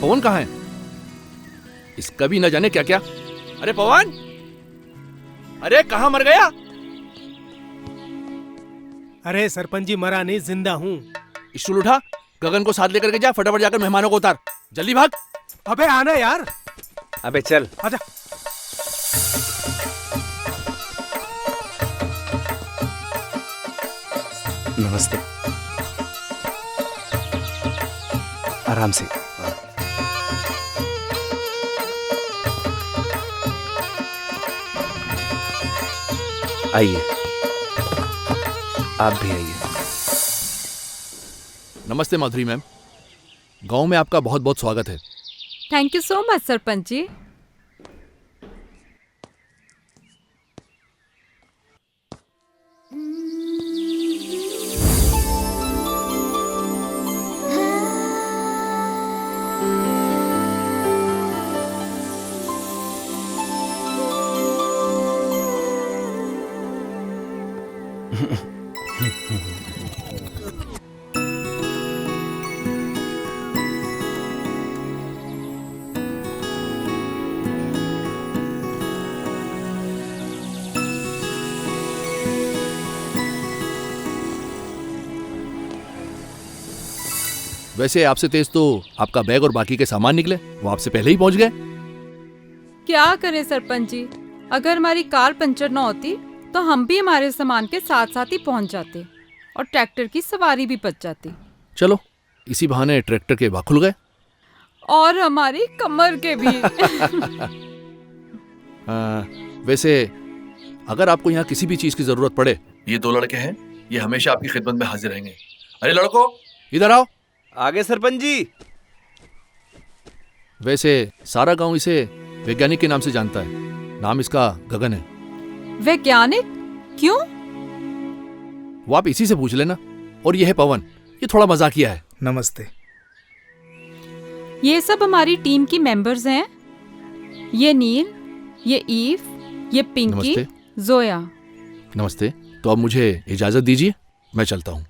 पवन कहाँ है? इसका भी न जाने क्या क्या। अरे पवन, अरे कहाँ मर गया? अरे सरपंच जी मरा नहीं, जिंदा हूँ। स्टूल उठा, गगन को साथ लेकर के जा, फटाफट जाकर मेहमानों को उतार, जल्दी भाग। अबे आना यार। अबे चल। आजा। नमस्ते। आराम से। आइए, आप भी आइए। नमस्ते माधुरी मैम, गांव में आपका बहुत बहुत स्वागत है। Thank you so much sarpanch ji. वैसे आपसे तेज तो आपका बैग और बाकी के सामान निकले, वो आपसे पहले ही पहुंच गए। क्या करें सरपंच जी, अगर हमारी कार पंचर न होती तो हम भी हमारे सामान के साथ साथ ही पहुंच जाते और ट्रैक्टर की सवारी भी बच जाती। चलो, इसी बहाने ट्रैक्टर के भाग खुल गए और हमारी कमर के भी। वैसे अगर आपको यहाँ किसी भी चीज की जरूरत पड़े, ये दो लड़के हैं, ये हमेशा आपकी खिदमत में हाजिर रहेंगे। अरे लड़को, इधर आओ। आगे सरपंच जी। वैसे सारा गांव इसे वैज्ञानिक के नाम से जानता है, नाम इसका गगन है। वैज्ञानिक? क्यों? वो आप इसी से पूछ लेना। और ये है पवन, ये थोड़ा मजाकिया है। नमस्ते। ये सब हमारी टीम की मेंबर्स हैं। ये नील, ये ईव, ये पिंकी, नमस्ते। जोया। नमस्ते। तो अब मुझे इजाजत दीजिए, मैं चलता हूँ।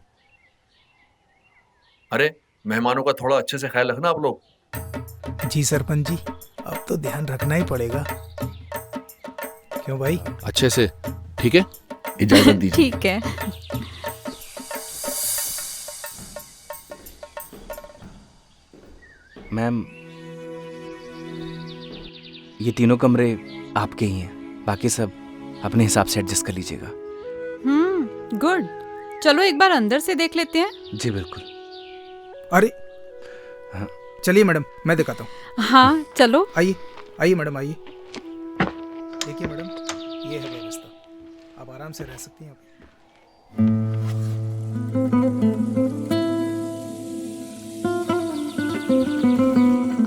अरे मेहमानों का थोड़ा अच्छे से ख्याल रखना आप लोग। जी सरपंच जी, अब तो ध्यान रखना ही पड़ेगा। क्यों भाई? अच्छे से, ठीक है? इजाजत दीजिए। ठीक है। मैम, ये तीनों कमरे आपके ही हैं, बाकी सब अपने हिसाब से एडजस्ट कर लीजिएगा। गुड। चलो एक बार अंदर से देख लेते हैं। जी बिल्कुल। अरे हाँ। चलिए मैडम, मैं दिखाता हूँ। हाँ चलो। आइए आइए मैडम, आइए। देखिए मैडम, ये है व्यवस्था, आप आराम से रह सकती हैं।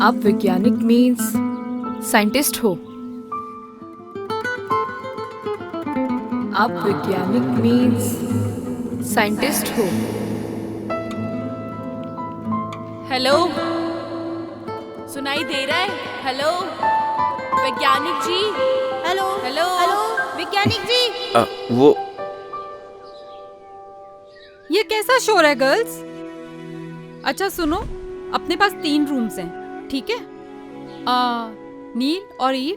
आप वैज्ञानिक मीन्स साइंटिस्ट हो? आप वैज्ञानिक मीन्स साइंटिस्ट हो? हेलो, सुनाई दे रहा है? हेलो वैज्ञानिक जी। हेलो हेलो हेलो वैज्ञानिक जी। वो ये कैसा शोर है गर्ल्स? अच्छा सुनो, अपने पास 3 रूम्स हैं, ठीक है? नील और ईव,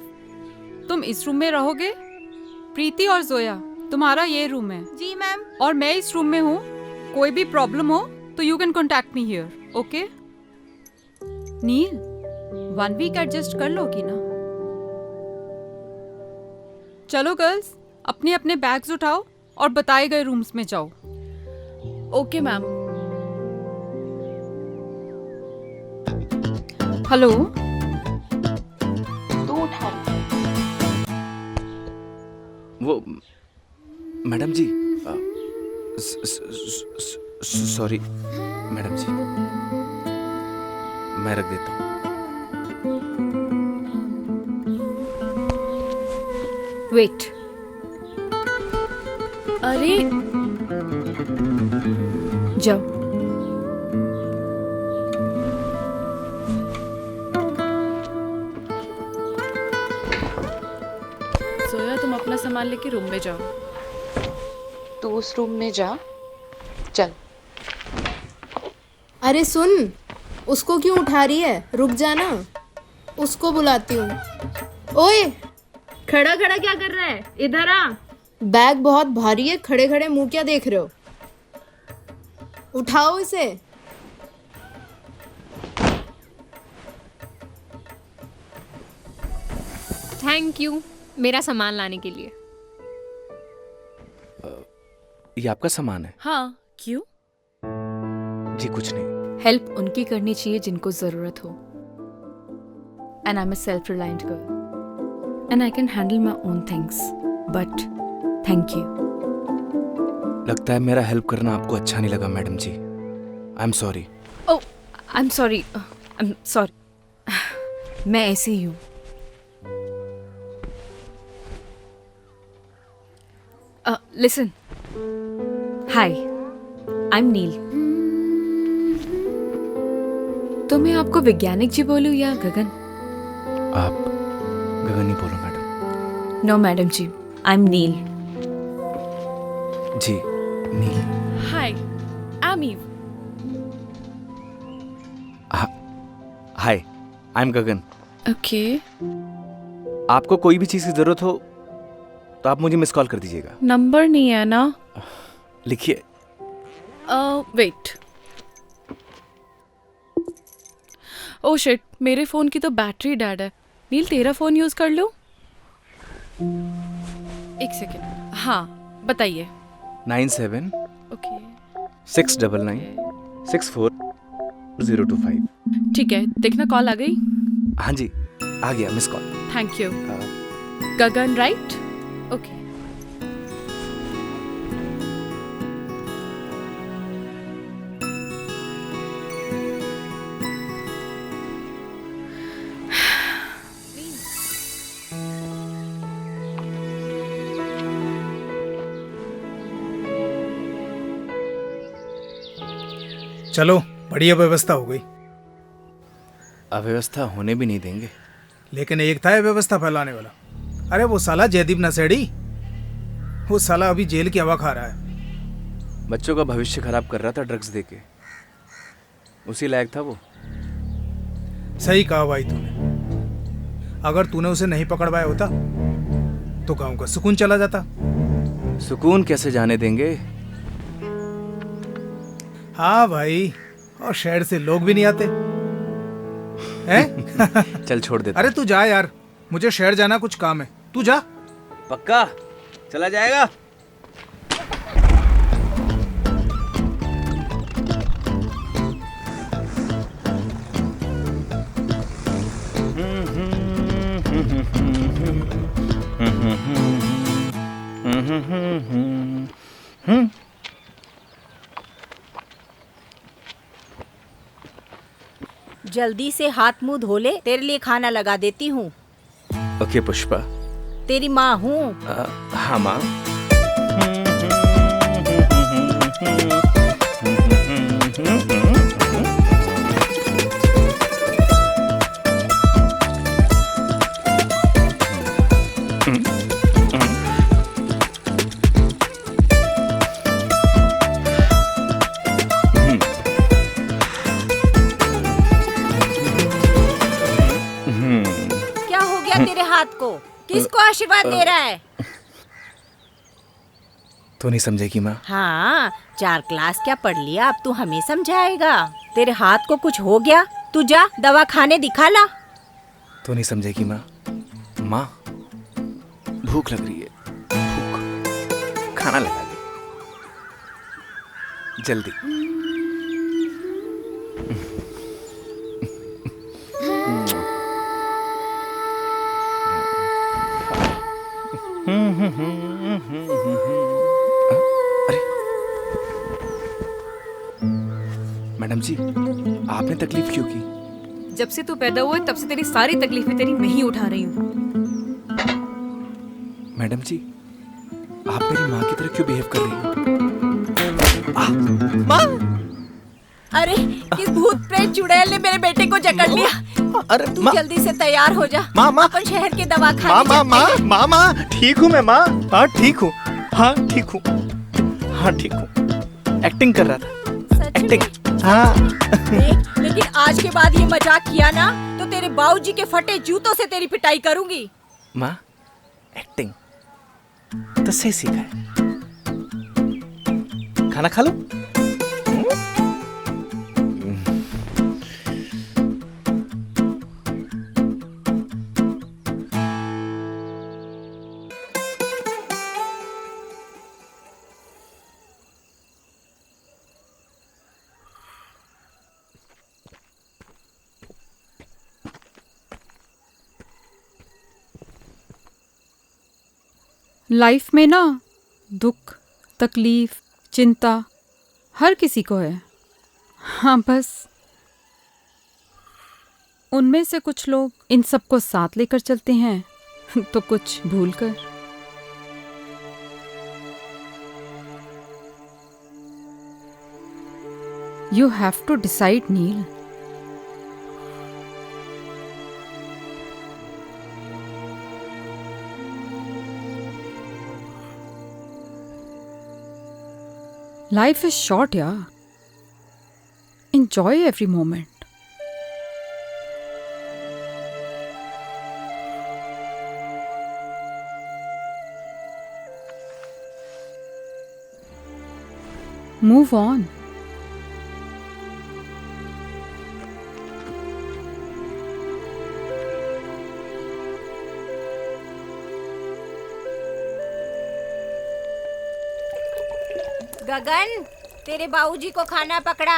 तुम इस रूम में रहोगे। प्रीति और जोया, तुम्हारा ये रूम है। जी मैम। और मैं इस रूम में हूँ। कोई भी प्रॉब्लम हो तो you can contact me here, okay? Neel, 1 week adjust कर लोगी ना? चलो गर्ल्स, अपने अपने बैग्स उठाओ और बताए गए रूम्स में जाओ। Okay ma'am. हेलो, वो मैडम जी, सॉरी मैडम जी, मैं रख देता हूँ। वेट। अरे जाओ। सोया, तुम अपना सामान लेके रूम में जाओ। तू उस रूम में जा, चल। अरे सुन, उसको क्यों उठा रही है? रुक जाना, उसको बुलाती हूँ। ओए, खड़ा खड़ा क्या कर रहा है? इधर आ। बैग बहुत भारी है, खड़े खड़े मुंह क्या देख रहे हो? उठाओ इसे। थैंक यू मेरा सामान लाने के लिए। ये आपका सामान है? हाँ, क्यों? जी कुछ नहीं। हेल्प उनकी करनी चाहिए जिनको जरूरत हो। And I am a self reliant girl and I can handle my own things, but thank you. लगता है मेरा हेल्प करना आपको अच्छा नहीं लगा madam ji. I am sorry. Oh, I am sorry, I am sorry. मैं ऐसे ही हूँ। Listen, hi, I am Neel. तो मैं आपको वैज्ञानिक जी बोलूं या गगन? आप गगन ही बोलो madam. No madam ji, I am Neel. Ji Neel. Hi, I am Eve. Hi, I am Gagan. Okay. आपको कोई भी चीज़ की ज़रूरत हो तो आप मुझे मिस कॉल कर दीजिएगा। नंबर नहीं है ना? लिखिए। वेट। ओह शिट, मेरे फ़ोन की तो बैटरी डेड है। नील, तेरा फ़ोन यूज़ कर लो। एक सेकेंड। हाँ, बताइए। 97 ओके, 699 64 025। ठीक है, देखना कॉल आ गई। हाँ जी, आ गया miss call. Thank you. Gagan right? Okay. चलो, बढ़िया व्यवस्था हो गई। अव्यवस्था होने भी नहीं देंगे। लेकिन एक था ये व्यवस्था फैलाने वाला। अरे वो साला जयदीप नशेड़ी, वो साला अभी जेल की हवा खा रहा है। बच्चों का भविष्य खराब कर रहा था ड्रग्स देके। उसी लायक था वो। सही कहा भाई तूने। अगर तूने उसे नहीं पकड़वाया होता तो गांव का सुकून चला जाता। सुकून कैसे जाने देंगे? हाँ भाई, और शहर से लोग भी नहीं आते हैं? चल छोड़ देता। अरे तू जा यार, मुझे शहर जाना, कुछ काम है। तू जा। पक्का चला जाएगा? जल्दी से हाथ मुंह धो ले, तेरे लिए खाना लगा देती हूँ। ओके पुष्पा। तेरी माँ हूँ। हाँ माँ। क्या हो गया तेरे हाथ को? किसको आशीर्वाद दे रहा है? तो नहीं समझेगी माँ? हाँ, 4 क्लास क्या पढ़ लिया, अब तू हमें समझाएगा? तेरे हाथ को कुछ हो गया, तू जा दवा खाने दिखा ला। तो नहीं समझेगी माँ? माँ, भूख लग रही है। भूख, खाना लगा दे जल्दी। अरे मैडम जी, आपने तकलीफ क्यों की? जब से तू पैदा हुआ तब से तेरी सारी तकलीफें तेरी मैं ही उठा रही हूँ। मैडम जी, आप मेरी माँ की तरह क्यों बिहेव कर रही हो? माँ! अरे किस भूत प्रेत चुड़ैल ने मेरे बेटे को जकड़ लिया। अरे तू जल्दी से तैयार हो जा। माँ, अपन शहर के दवाखाने माँ, ठीक हूँ मैं माँ। हाँ ठीक हूँ। हाँ ठीक हूँ। हाँ ठीक हूँ। एक्टिंग कर रहा था। सच में? हाँ। लेकिन लेकिन आज के बाद ये मजाक किया ना तो तेरे बाबूजी के फटे जूतों से तेरी पिटाई करूंगी। माँ एक्टिंग तो सही सीखा है। खाना खा लो। लाइफ में ना दुख, तकलीफ, चिंता हर किसी को है। हाँ, बस उनमें से कुछ लोग इन सबको साथ लेकर चलते हैं तो कुछ भूल कर। You have to decide Neel. Life is short, yeah. Enjoy every moment. Move on. Gagan, तेरे बाबूजी को खाना पकड़ा।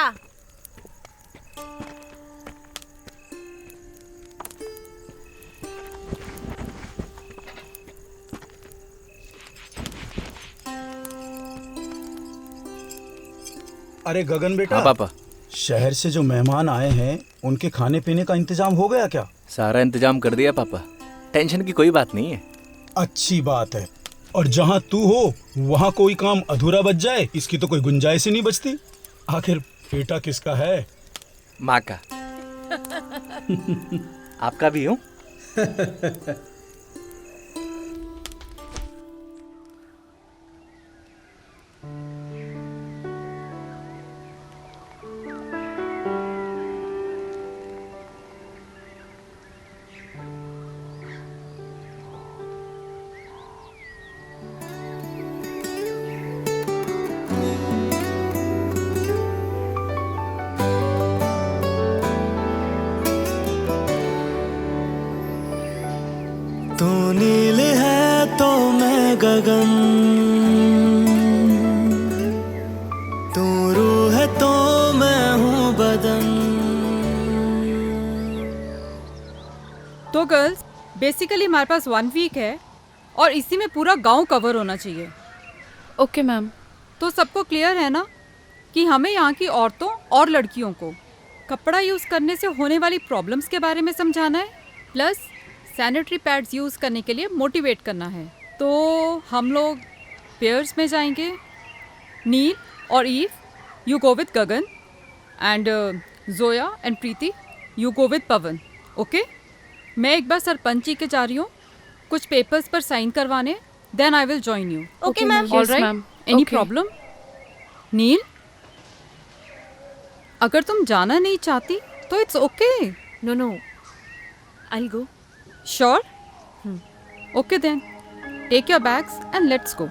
अरे गगन बेटा। हाँ पापा। शहर से जो मेहमान आए हैं उनके खाने पीने का इंतजाम हो गया क्या? सारा इंतजाम कर दिया पापा, टेंशन की कोई बात नहीं है। अच्छी बात है। और जहाँ तू हो वहाँ कोई काम अधूरा बच जाए इसकी तो कोई गुंजाइश ही नहीं बचती। आखिर बेटा किसका है? माँ का। आपका भी हूँ। तू नील है तो मैं गगन, तू रूह है तो मैं हूँ बदन। तो गर्ल्स, बेसिकली हमारे पास 1 वीक है और इसी में पूरा गांव कवर होना चाहिए। Okay ma'am. तो सबको क्लियर है ना कि हमें यहाँ की औरतों और लड़कियों को कपड़ा यूज़ करने से होने वाली प्रॉब्लम्स के बारे में समझाना है, प्लस सैनिटरी पैड्स यूज़ करने के लिए मोटिवेट करना है। तो हम लोग पेयर्स में जाएंगे। नील और Eve, you go with Gagan, and Zoya and Preeti, you go with Pawan. Okay, मैं एक बार सरपंच जी के जा रही हूँ कुछ पेपर्स पर साइन करवाने, then I will join you. Okay ma'am. Alright, any problem? Neel, अगर तुम जाना नहीं चाहती तो it's okay. No no, I go. Sure? Okay then. Take your bags and let's go.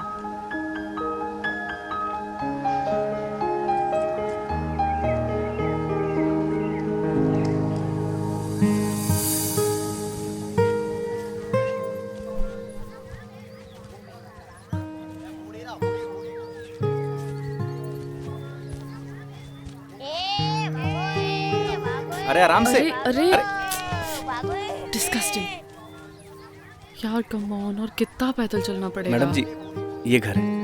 अरे आराम से। अरे डिस्गस्टिंग यार, कम ऑन। और कितना पैदल चलना पड़ेगा? मैडम जी, ये घर है।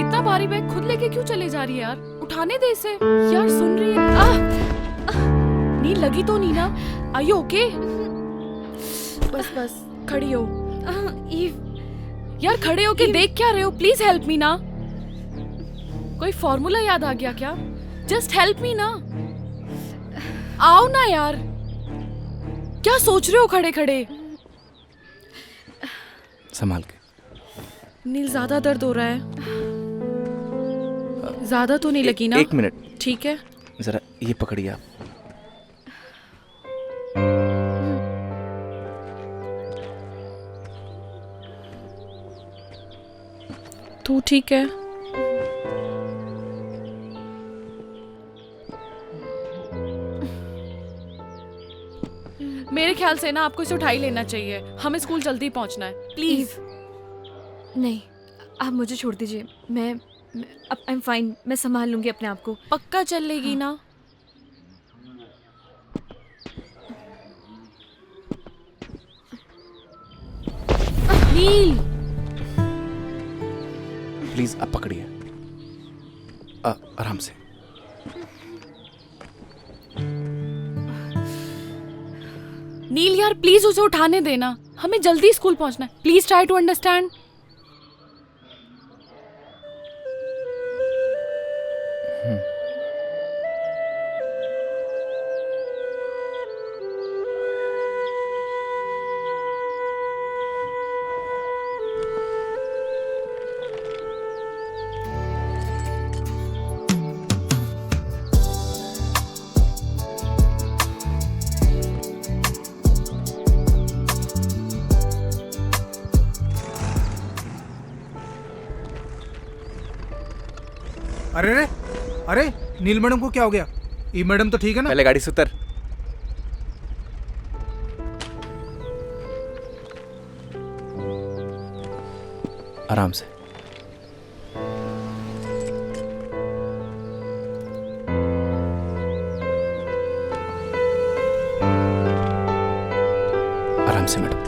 इतना भारी बैग खुद लेके क्यों चले जा रही है यार? उठाने दे इसे यार। सुन रही है? नील लगी तो नहीं ना? Are you okay? बस बस खड़ी हो। यार खड़े होके देख क्या रहे हो? प्लीज हेल्प मी ना। कोई फॉर्मूला याद आ गया क्या? जस्ट हेल्प मी ना। आओ ना यार। क्या सोच रहे हो खड़े खड़े? संभाल के। नील ज्यादा दर्द हो रहा है? ज्यादा तो नहीं लगी ना? एक मिनट। ठीक है जरा ये पकड़िए आप। तू ठीक है? मेरे ख्याल से ना आपको इसे उठा ही लेना चाहिए। हमें स्कूल जल्दी पहुंचना है। प्लीज। नहीं, आप मुझे छोड़ दीजिए। मैं आई एम फाइन। मैं संभाल लूंगी अपने आप को। पक्का चल लेगी ना? नील प्लीज आप पकड़िए आराम से। नील यार प्लीज उसे उठाने देना। हमें जल्दी स्कूल पहुंचना है। Please try to understand. अरे रे, अरे नील मैडम को क्या हो गया? ई मैडम तो ठीक है ना? पहले गाड़ी से उतर। आराम से। आराम से मैडम।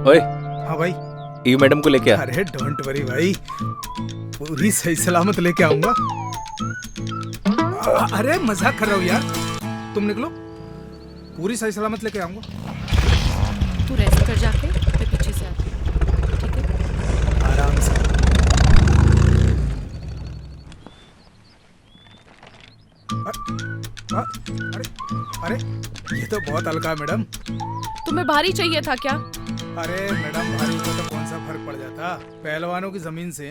ओए। हाँ भाई। ई मैडम को लेके आ। अरे डोंट वरी भाई, पूरी सही सलामत लेके आऊंगा। अरे मजाक कर रहा हूँ यार। तुम निकलो, पूरी सही सलामत लेके आऊंगा। तू रेस्ट कर जाके, मैं पीछे से आती हूँ। ठीक है? आराम से। अरे अरे ये तो बहुत हल्का है मैडम। तुम्हें भारी चाहिए था क्या? अरे मैडम भारी को तो कौन सा फर्क पड़ जाता? पहलवानों की जमीन से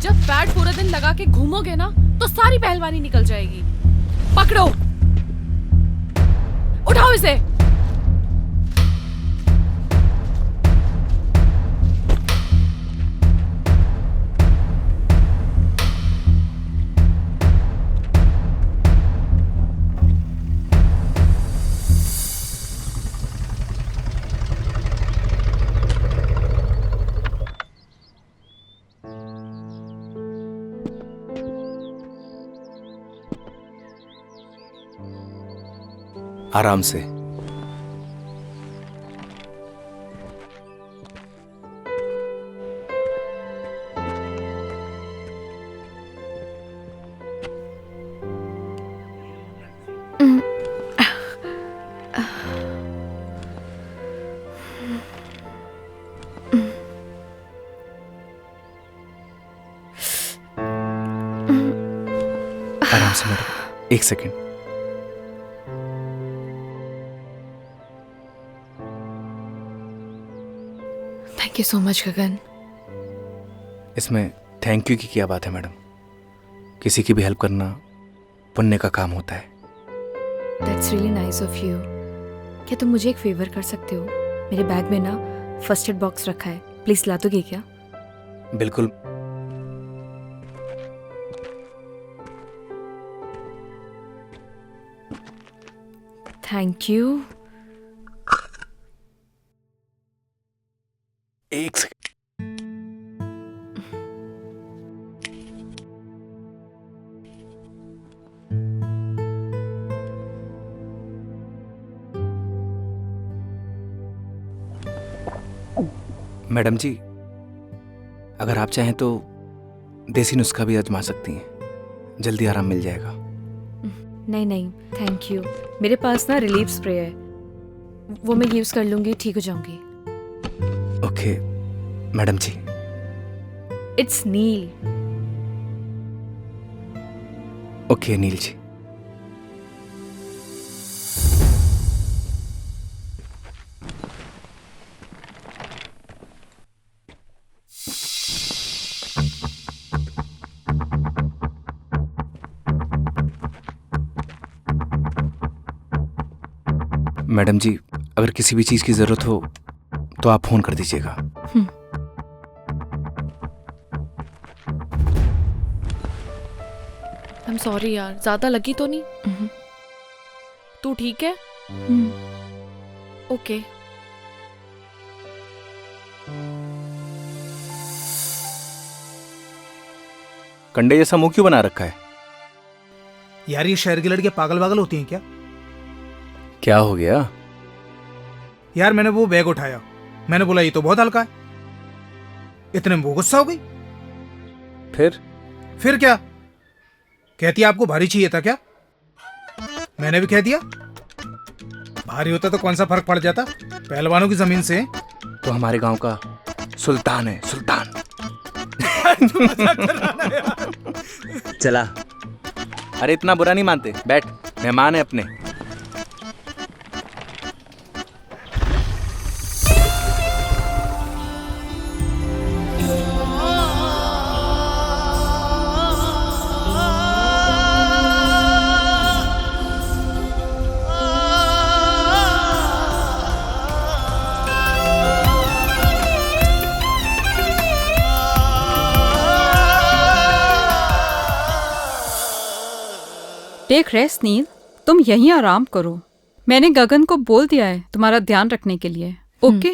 जब पैड पूरा दिन लगा के घूमोगे ना तो सारी पहलवानी निकल जाएगी। पकड़ो, उठाओ इसे। आराम से। एक second. Thank you so much Gagan. इसमें थैंक यू की क्या बात है मैडम? किसी की भी हेल्प करना पुण्य का काम होता है। That's really nice of you. क्या तुम मुझे एक फेवर कर सकते हो? मेरे बैग में ना फर्स्ट एड बॉक्स रखा है, प्लीज ला दोगे क्या? बिल्कुल। Thank you. एक सेकेंड। मैडम जी, अगर आप चाहें तो देसी नुस्खा भी आजमा सकती हैं, जल्दी आराम मिल जाएगा। नहीं नहीं थैंक यू, मेरे पास ना रिलीफ स्प्रे है, वो मैं यूज कर लूंगी, ठीक हो जाऊंगी। Okay madam ji. It's Neel. Okay Neel ji. Madam ji, अगर किसी भी चीज की जरूरत हो तो आप फोन कर दीजिएगा। I'm sorry यार, ज्यादा लगी तो नहीं? तू ठीक है? ओके। कंडे जैसा मुंह क्यों बना रखा है? यार ये शहर की लड़कियां पागल वागल होती हैं क्या? क्या हो गया? यार मैंने वो बैग उठाया, मैंने बोला ये तो बहुत हल्का है, इतने में वो गुस्सा हो गई। फिर क्या कहती है, आपको भारी चाहिए था क्या? मैंने भी कह दिया भारी होता तो कौन सा फर्क पड़ जाता, पहलवानों की जमीन से। तो हमारे गांव का सुल्तान है, सुल्तान। चला। अरे इतना बुरा नहीं मानते, बैठ, मेहमान है अपने। टेक रेस्ट नील, तुम यहीं आराम करो। मैंने गगन को बोल दिया है तुम्हारा ध्यान रखने के लिए, ओके?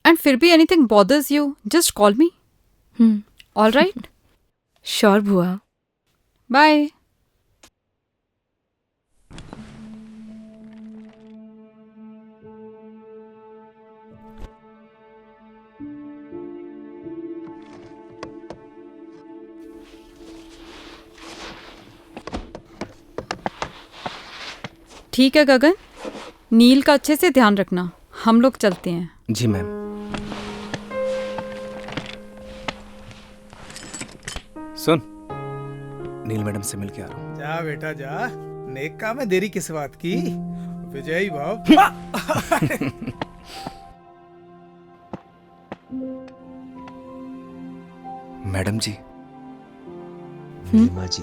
एंड फिर भी anything bothers you, just call me. All right? Sure बुआ। बाय। ठीक है गगन, नील का अच्छे से ध्यान रखना, हम लोग चलते हैं। जी मैम। सुन, नील मैडम से मिल के आ रहा हूँ। जा बेटा जा, नेक काम है, देरी किस बात की? विजयी भाव। मैडम जी। माँ जी।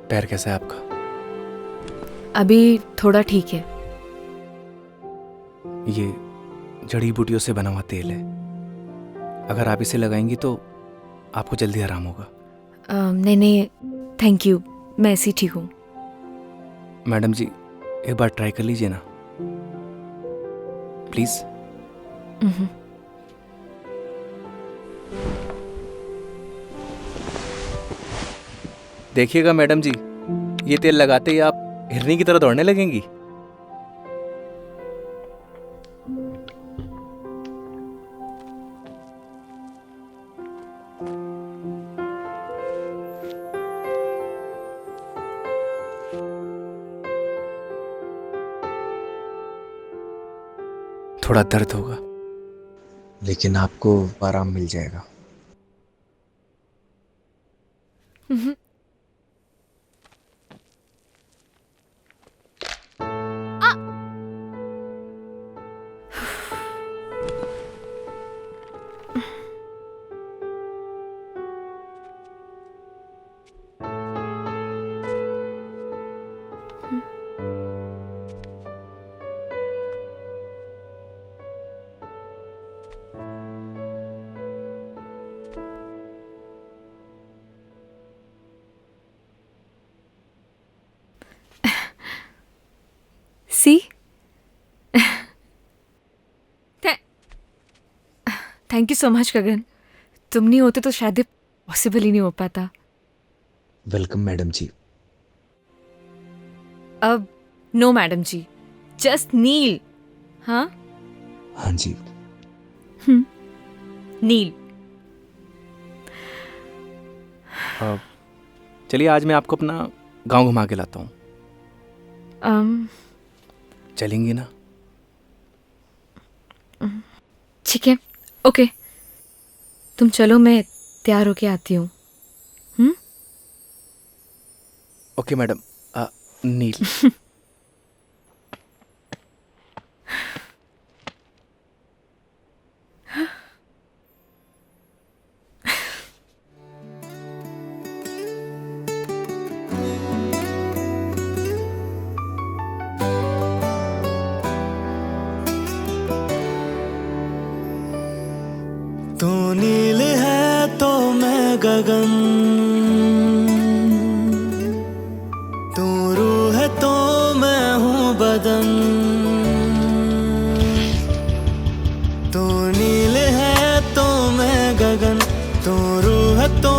पैर कैसा है आपका? अभी थोड़ा ठीक है। ये जड़ी बूटियों से बना हुआ तेल है, अगर आप इसे लगाएंगी तो आपको जल्दी आराम होगा। नहीं नहीं थैंक यू, मैं ऐसी ठीक हूँ। मैडम जी एक बार ट्राई कर लीजिए ना प्लीज। देखिएगा मैडम जी, ये तेल लगाते ही आप हिरनी की तरह दौड़ने लगेंगी। थोड़ा दर्द होगा, लेकिन आपको आराम मिल जाएगा। सी थैंक यू सो मच गगन, तुम नहीं होते तो शायद पॉसिबल ही नहीं हो पाता। वेलकम मैडम जी। अब नो मैडम जी, जस्ट नील। हाँ हाँ जी। नील। चलिए आज मैं आपको अपना गांव घुमा के लाता हूँ। चलेंगी ना? ठीक है, ओके, तुम चलो, मैं तैयार होके आती हूँ। Okay madam. नील। तू नील है तो मैं गगन, तू रूह है तो मैं हूँ बदन। तू नील है तो मैं गगन, तू रूह है तो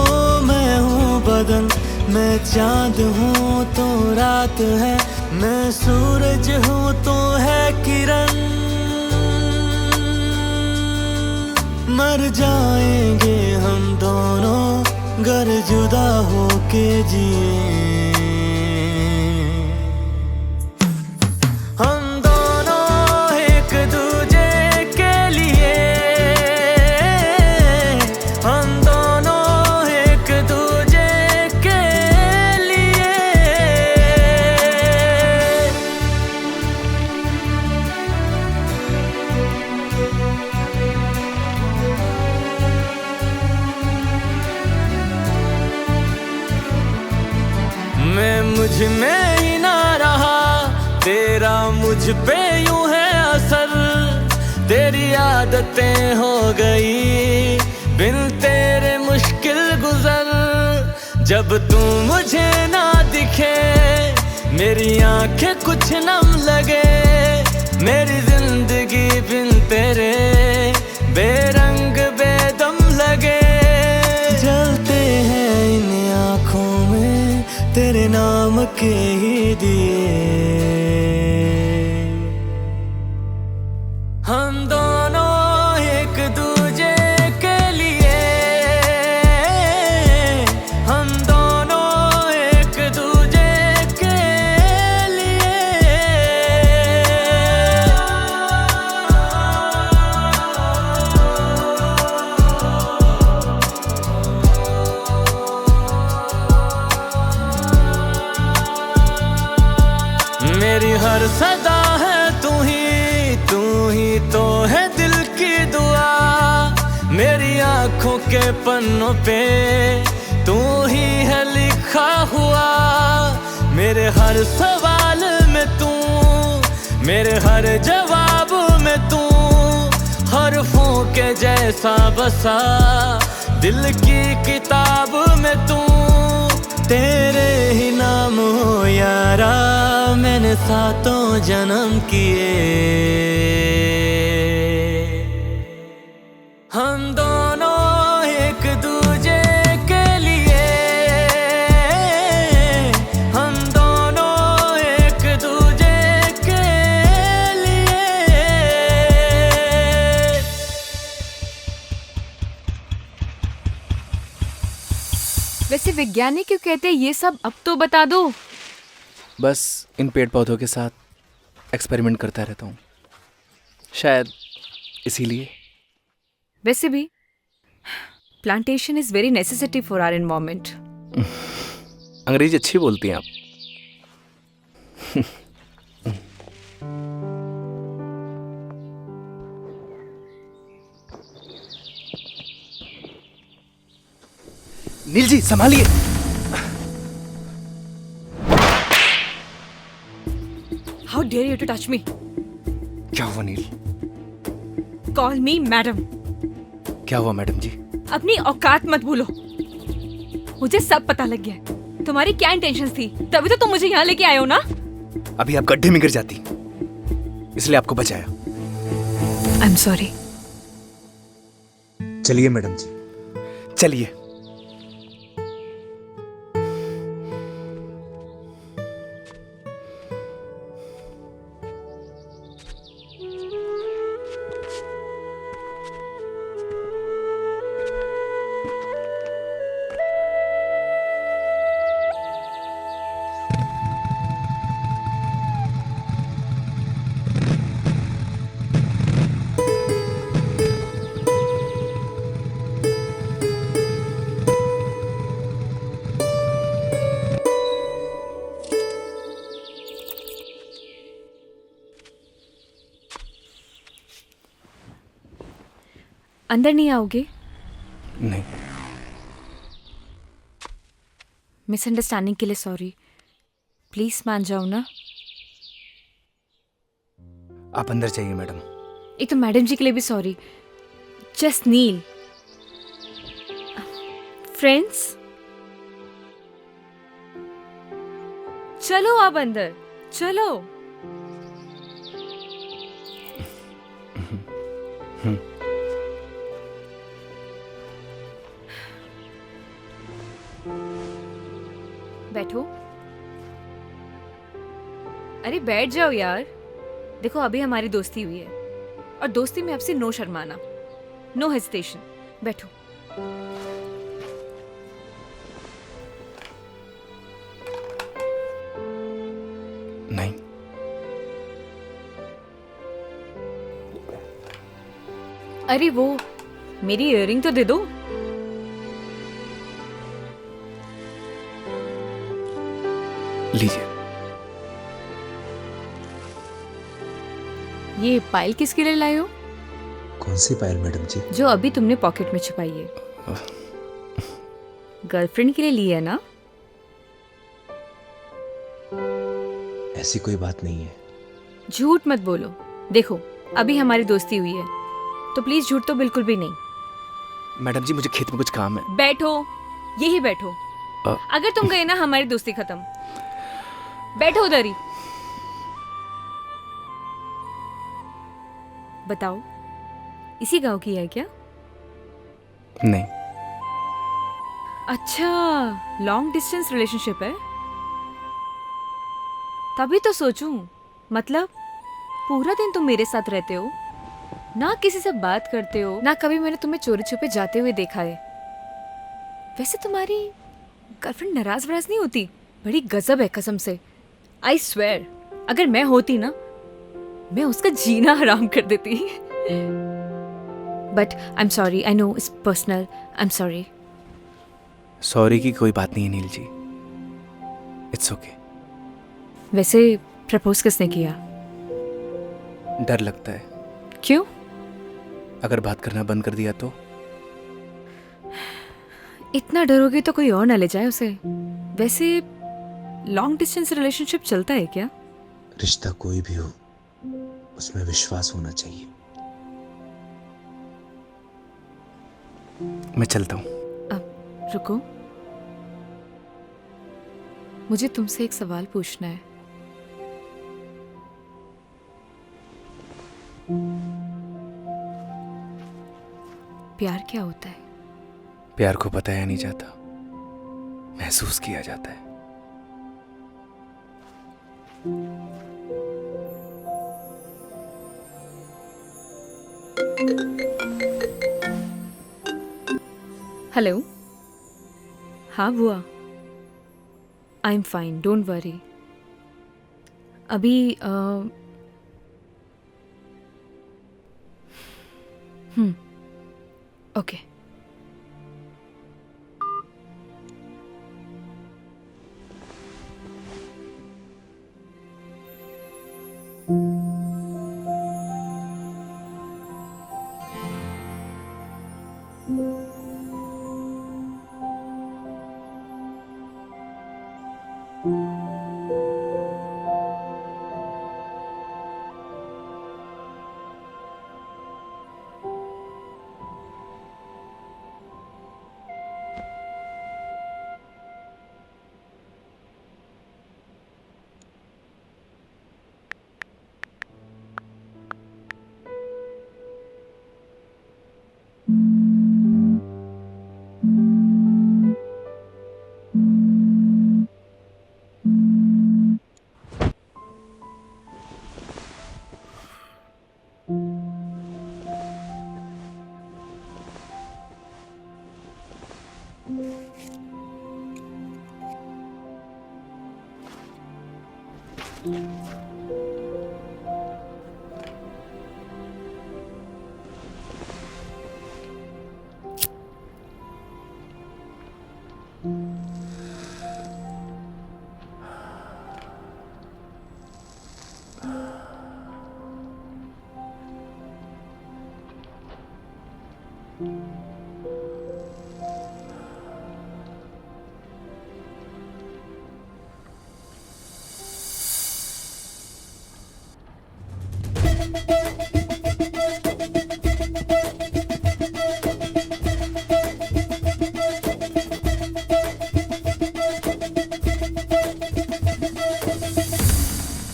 मैं हूँ बदन। मैं चांद हूँ तो रात है, मैं सूरज हूँ तो है किरण। मर जाएंगे हम दोनों गर जुदा होके जिए। हम दोनों एक दूजे के लिए, हम दोनों एक दूजे के लिए। मैं मुझ में ही ना रहा, तेरा मुझ पे यूं है असर। तेरी आदतें हो गई बिन तेरे मुश्किल गुजर। जब तू मुझे ना दिखे मेरी आंखें कुछ नम लगे। मेरी जिंदगी बिन तेरे बेरंग बेदम लगे। जलते हैं इन आँखों में तेरे नाम के ही दिए। हम दोनों एक दूजे के लिए, हम दोनों एक दूजे के लिए। मेरी हर सदा है तू ही तो है दिल की दुआ। मेरी आंखों के पन्नों पे तू ही है लिखा हुआ। मेरे हर सवाल में तू, मेरे हर जवाब में तू। हरफों के जैसा बसा दिल की किताब में तू। तेरे ही नाम हो यारा मैंने सातों जन्म किए। हम दोनों एक दूजे के लिए, हम दोनों एक दूजे के लिए। वैसे वैज्ञानिक क्यों कहते हैं ये सब, अब तो बता दो। बस इन पेड़ पौधों के साथ एक्सपेरिमेंट करता रहता हूँ, शायद इसीलिए। वैसे भी plantation is very necessity for our environment. अंग्रेजी अच्छी बोलती हैं आप। नील जी संभालिए। How dare you to touch me. क्या हुआ नील? Call me madam. क्या हुआ मैडम जी? अपनी औकात मत भूलो। मुझे सब पता लग गया है तुम्हारी क्या इंटेंशंस थी, तभी तो तुम मुझे यहाँ लेके आए हो ना। अभी आप गड्ढे में गिर जाती इसलिए आपको बचाया। आई एम सॉरी। चलिए मैडम जी। चलिए। अंदर नहीं आओगे? नहीं। मिसअंडरस्टैंडिंग के लिए सॉरी। प्लीज मान जाओ ना। आप अंदर जाइए मैडम। एक तो मैडम जी के लिए भी सॉरी। जस्ट नील। फ्रेंड्स, चलो आप अंदर चलो। बैठो। अरे बैठ जाओ यार। देखो अभी हमारी दोस्ती हुई है और दोस्ती में आपसे नो शर्माना, नो हेजिटेशन। बैठो। नहीं। अरे वो मेरी इयररिंग तो दे दो। लीजिए। ये पायल किसके लिए लाए हो? कौन सी पायल मैडम जी? जो अभी तुमने पॉकेट में छुपाई है। गर्लफ्रेंड के लिए ली है ना? ऐसी कोई बात नहीं है। झूठ मत बोलो। देखो अभी हमारी दोस्ती हुई है तो प्लीज झूठ तो बिल्कुल भी नहीं। मैडम जी मुझे खेत में कुछ काम है। बैठो, यही बैठो। अगर तुम गए ना हमारी दोस्ती खत्म। बैठो उधर ही। बताओ इसी गांव की है क्या? नहीं। अच्छा, लॉन्ग डिस्टेंस रिलेशनशिप है। तभी तो सोचूं, मतलब पूरा दिन तुम मेरे साथ रहते हो, ना किसी से बात करते हो, ना कभी मैंने तुम्हें चोरी छुपे जाते हुए देखा है। वैसे तुम्हारी गर्लफ्रेंड नाराज वराज नहीं होती? बड़ी गजब है कसम से। आई स्वेयर, अगर मैं होती ना, मैं उसका जीना हराम कर देती। But I am sorry, I know it's personal, I am sorry. Sorry की कोई बात नहीं है नील जी, इट्स ओके। वैसे प्रपोज किसने किया? डर लगता है। क्यों? अगर बात करना बंद कर दिया तो? इतना डरोगे तो कोई और ना ले जाए उसे। वैसे लॉन्ग डिस्टेंस रिलेशनशिप चलता है क्या? रिश्ता कोई भी हो, उसमें विश्वास होना चाहिए। मैं चलता हूँ। अब रुको, मुझे तुमसे एक सवाल पूछना है। प्यार क्या होता है? प्यार को बताया नहीं जाता, महसूस किया जाता है। हेलो। हाँ बुआ, I am fine, don't worry. अभी ओके।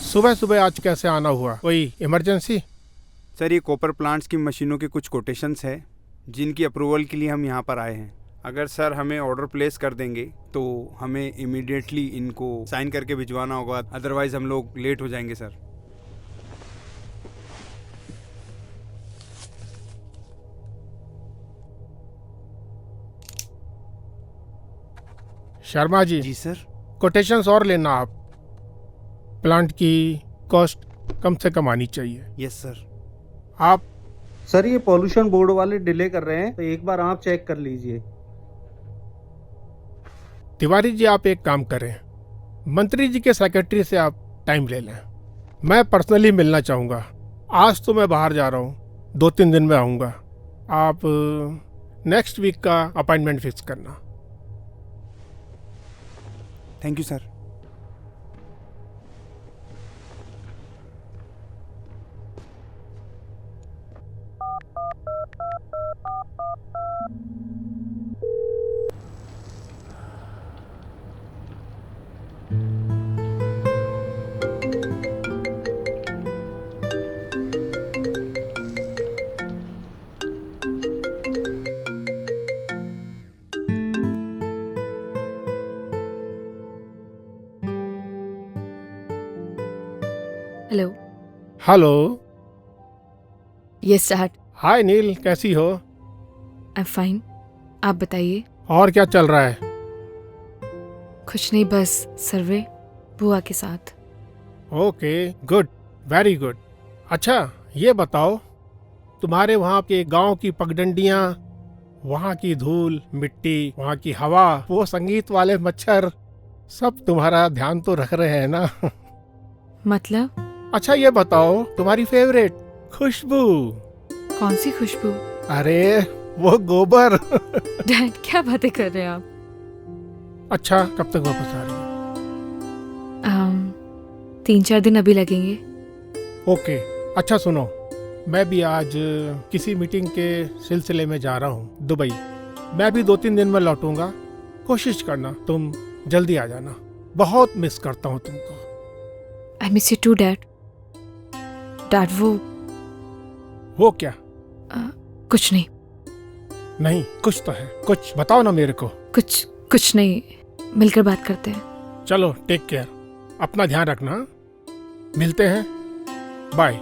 सुबह सुबह आज कैसे आना हुआ? कोई इमरजेंसी? सर ये कॉपर प्लांट्स की मशीनों के कुछ कोटेशंस है जिनकी अप्रूवल के लिए हम यहाँ पर आए हैं। अगर सर हमें ऑर्डर प्लेस कर देंगे तो हमें इमीडिएटली इनको साइन करके भिजवाना होगा, अदरवाइज हम लोग लेट हो जाएंगे सर। शर्मा जी। जी सर। कोटेशंस और लेना आप। प्लांट की कॉस्ट कम से कम आनी चाहिए। Yes sir. आप सर ये पॉल्यूशन बोर्ड वाले डिले कर रहे हैं, तो एक बार आप चेक कर लीजिए। तिवारी जी आप एक काम करें, मंत्री जी के सेक्रेटरी से आप टाइम ले लें। मैं पर्सनली मिलना चाहूँगा। आज तो मैं बाहर जा रहा हूँ, 2-3 दिन में आऊँगा। आप नेक्स्ट वीक का अपॉइंटमेंट फिक्स करना। Thank you sir. Hello. Hello. Yes dad. Hi Neel, कैसी हो? आई एम फाइन, आप बताइए। और क्या चल रहा है? कुछ नहीं, बस सर्वे बुआ के साथ। Okay, good, very good. अच्छा ये बताओ, तुम्हारे वहाँ के गांव की पगडंडियाँ, वहाँ की धूल मिट्टी, वहाँ की हवा, वो संगीत वाले मच्छर, सब तुम्हारा ध्यान तो रख रहे हैं ना? मतलब? अच्छा ये बताओ, तुम्हारी फेवरेट खुशबू? कौन सी खुशबू? अरे वो गोबर। डैड क्या बातें कर रहे हैं आप? अच्छा कब तक वापस आ रही हो? 3-4 दिन अभी लगेंगे। ओके। अच्छा सुनो, मैं भी आज किसी मीटिंग के सिलसिले में जा रहा हूँ दुबई। मैं भी 2-3 दिन में लौटूंगा। कोशिश करना तुम जल्दी आ जाना, बहुत मिस करता हूँ तुमको। I miss you too dad. Dad वो क्या? कुछ नहीं। नहीं कुछ तो है, कुछ बताओ ना मेरे को। कुछ नहीं, मिलकर बात करते हैं। चलो टेक केयर, अपना ध्यान रखना। मिलते हैं, बाय।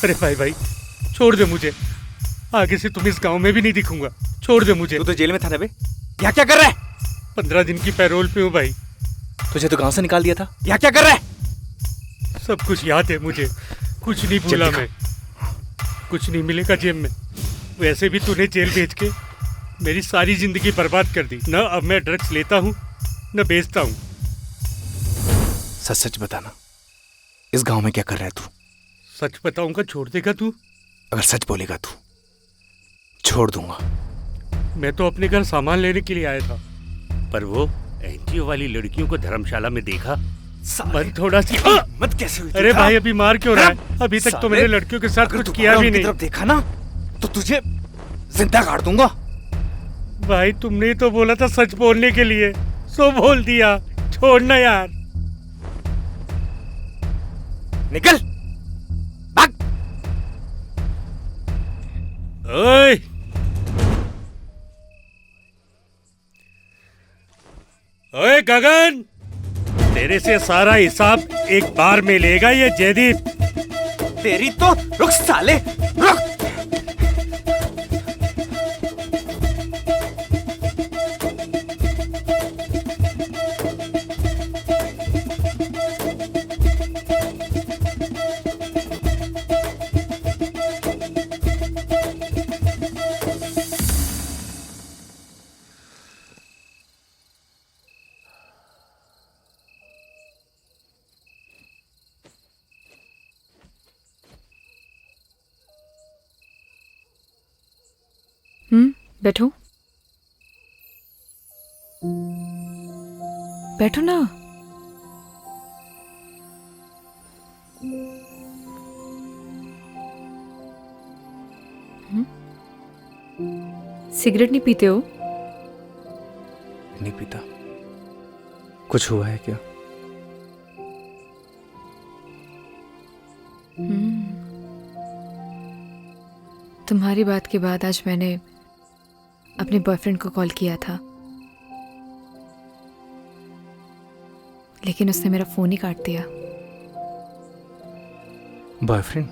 अरे भाई छोड़ दे मुझे, आगे से तुम इस गांव में भी नहीं दिखूंगा। छोड़ दे मुझे। तू तो जेल में था ना बे, यहाँ क्या कर रहा है? 15 दिन की पैरोल पे हूँ भाई। तुझे तो गांव से निकाल दिया था, यहाँ क्या कर रहा है? सब कुछ याद है मुझे, कुछ नहीं भूला मैं। कुछ नहीं मिलेगा जेब में। वैसे भी तूने जेल भेज के मेरी सारी जिंदगी बर्बाद कर दी। न अब मैं ड्रग्स लेता हूँ न बेचता हूँ। सच सच बताना, इस गांव में क्या कर रहा है तू? सच बताऊंगा, छोड़ देगा तू? अगर सच बोलेगा तू, छोड़ दूंगा। मैं तो अपने घर सामान लेने के लिए आया था, पर वो एनजीओ वाली लड़कियों को धर्मशाला में देखा। मन थोड़ा सी मत कैसे हुई? अरे भाई अभी मार क्यों रहा है? अभी तक तो मैंने लड़कियों के साथ कुछ किया भी नहीं। तरफ देखा ना तो तुझे जिंदा काट दूंगा। भाई तुमने तो बोला था सच बोलने के लिए, सो बोल दिया। छोड़ना यार। निकल भाग। ओए ओए गगन, तेरे से सारा हिसाब एक बार में लेगा ये जयदीप। तेरी तो रुक साले, रुक। बैठो बैठो ना। सिगरेट नहीं पीते हो? नहीं पीता। कुछ हुआ है क्या? तुम्हारी बात के बाद आज मैंने अपने बॉयफ्रेंड को कॉल किया था, लेकिन उसने मेरा फोन ही काट दिया। बॉयफ्रेंड?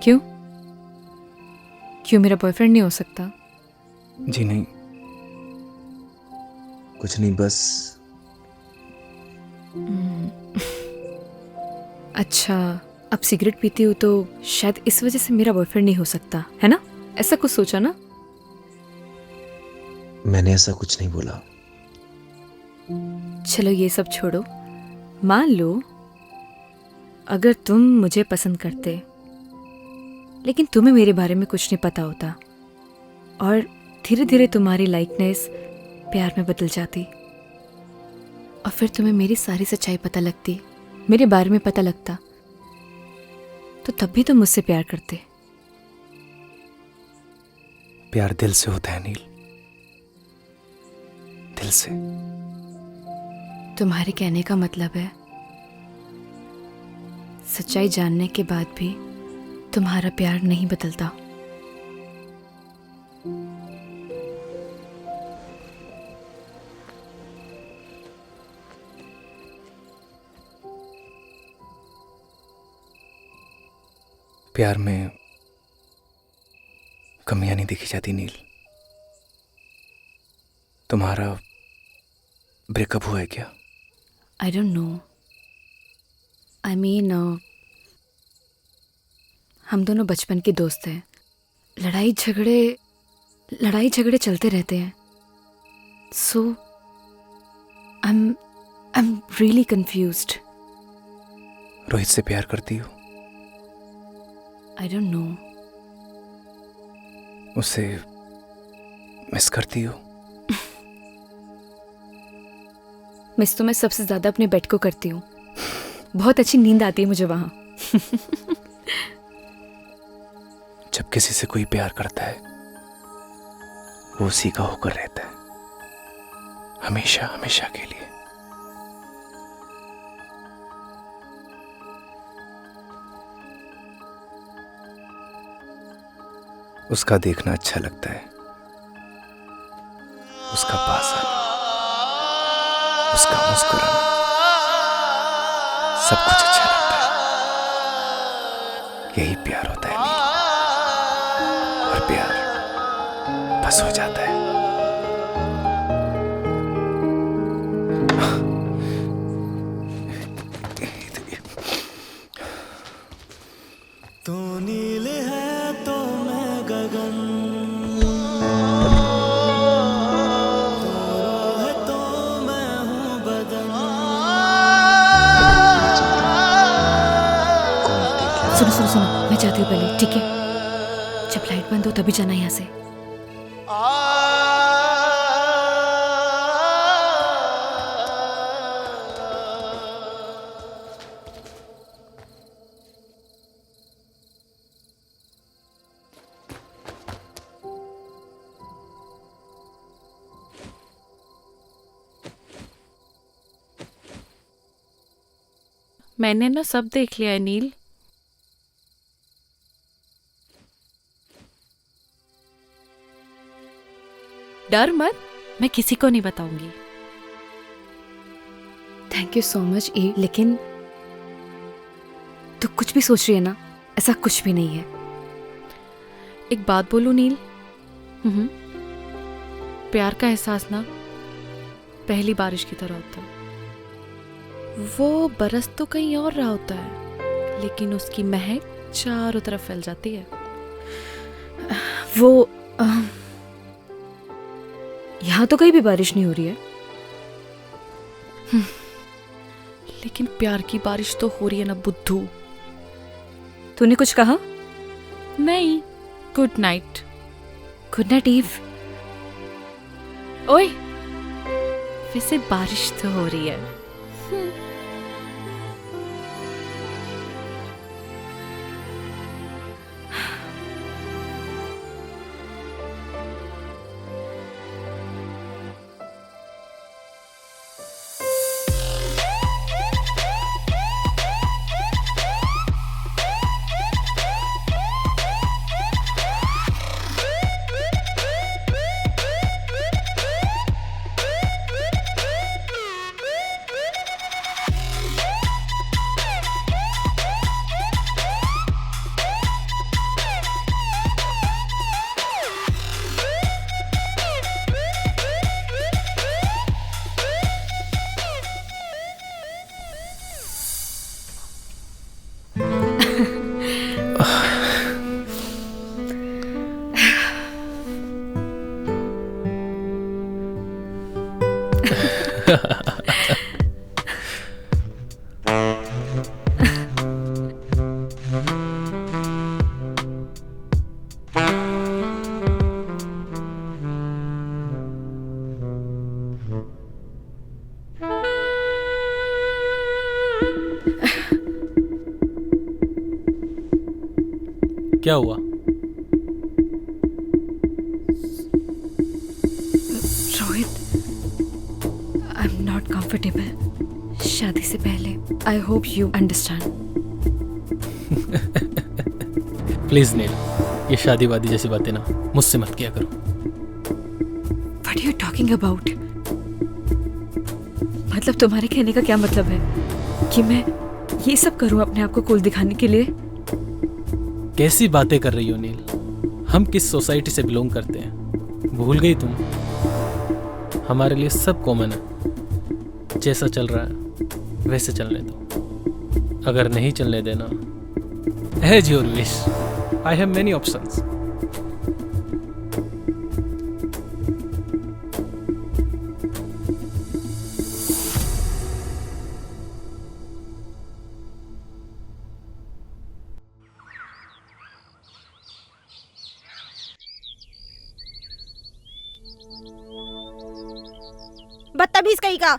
क्यों? क्यों मेरा बॉयफ्रेंड नहीं हो सकता? जी नहीं, कुछ नहीं, बस। अच्छा, अब सिगरेट पीती हूँ तो शायद इस वजह से मेरा बॉयफ्रेंड नहीं हो सकता, है ना? ऐसा कुछ सोचा ना? मैंने ऐसा कुछ नहीं बोला। चलो ये सब छोड़ो। मान लो अगर तुम मुझे पसंद करते, लेकिन तुम्हें मेरे बारे में कुछ नहीं पता होता, और धीरे धीरे तुम्हारी लाइकनेस प्यार में बदल जाती, और फिर तुम्हें मेरी सारी सच्चाई पता लगती, मेरे बारे में पता लगता, तो तब भी तुम मुझसे प्यार करते। प्यार दिल से होता है नील, दिल से। तुम्हारे कहने का मतलब है सच्चाई जानने के बाद भी तुम्हारा प्यार नहीं बदलता। प्यार में कमियां नहीं देखी जाती नील। तुम्हारा ब्रेकअप हुआ है क्या? आई डोंट नो। आई मीन हम दोनों बचपन के दोस्त हैं। लड़ाई झगड़े चलते रहते हैं। So I am really confused. Rohit से प्यार करती हो? I don't know. उसे मिस करती हो? मिस तो मैं सबसे ज्यादा अपने बेड को करती हूँ। बहुत अच्छी नींद आती है मुझे वहां। जब किसी से कोई प्यार करता है वो उसी का होकर रहता है, हमेशा हमेशा के लिए। उसका देखना अच्छा लगता है, उसका पास आना, उसका मुस्कुराना। सब कुछ अच्छा लगता है। यही प्यार होता है नील। और प्यार बस हो जाता है। तू नील है तो मैं गगन, तू रूह है तो मैं हूँ बदन। सुनो सुनो सुनो, मैं जाती हूँ पहले, ठीक है? जब लाइट बंद हो तभी जाना यहाँ से। मैंने ना सब देख लिया है नील। डर मत, मैं किसी को नहीं बताऊंगी। थैंक यू सो मच ई, लेकिन तू कुछ भी सोच रही है ना, ऐसा कुछ भी नहीं है। एक बात बोलूं नील, प्यार का एहसास ना पहली बारिश की तरह होता है। वो बरस तो कहीं और रहा होता है, लेकिन उसकी महक चारों तरफ फैल जाती है। वो यहाँ तो कहीं भी बारिश नहीं हो रही है। लेकिन प्यार की बारिश तो हो रही है ना बुद्धू। तूने कुछ कहा? नहीं, good night. Good night Eve. ओए, वैसे बारिश तो हो रही है। क्या हुआ? Rohit, I am not comfortable शादी से पहले। I hope you understand. Please Neel, ये शादी वादी जैसी बातें ना मुझसे मत किया करो। What are you talking about? मतलब तुम्हारे कहने का क्या मतलब है कि मैं ये सब करूं अपने आप को कूल दिखाने के लिए? कैसी बातें कर रही हो नील? हम किस सोसाइटी से बिलोंग करते हैं भूल गई तुम? हमारे लिए सब कॉमन है। जैसा चल रहा है वैसे चलने दो। अगर नहीं चलने देना, as your wish, I have many options. बदतमीज कहीं का।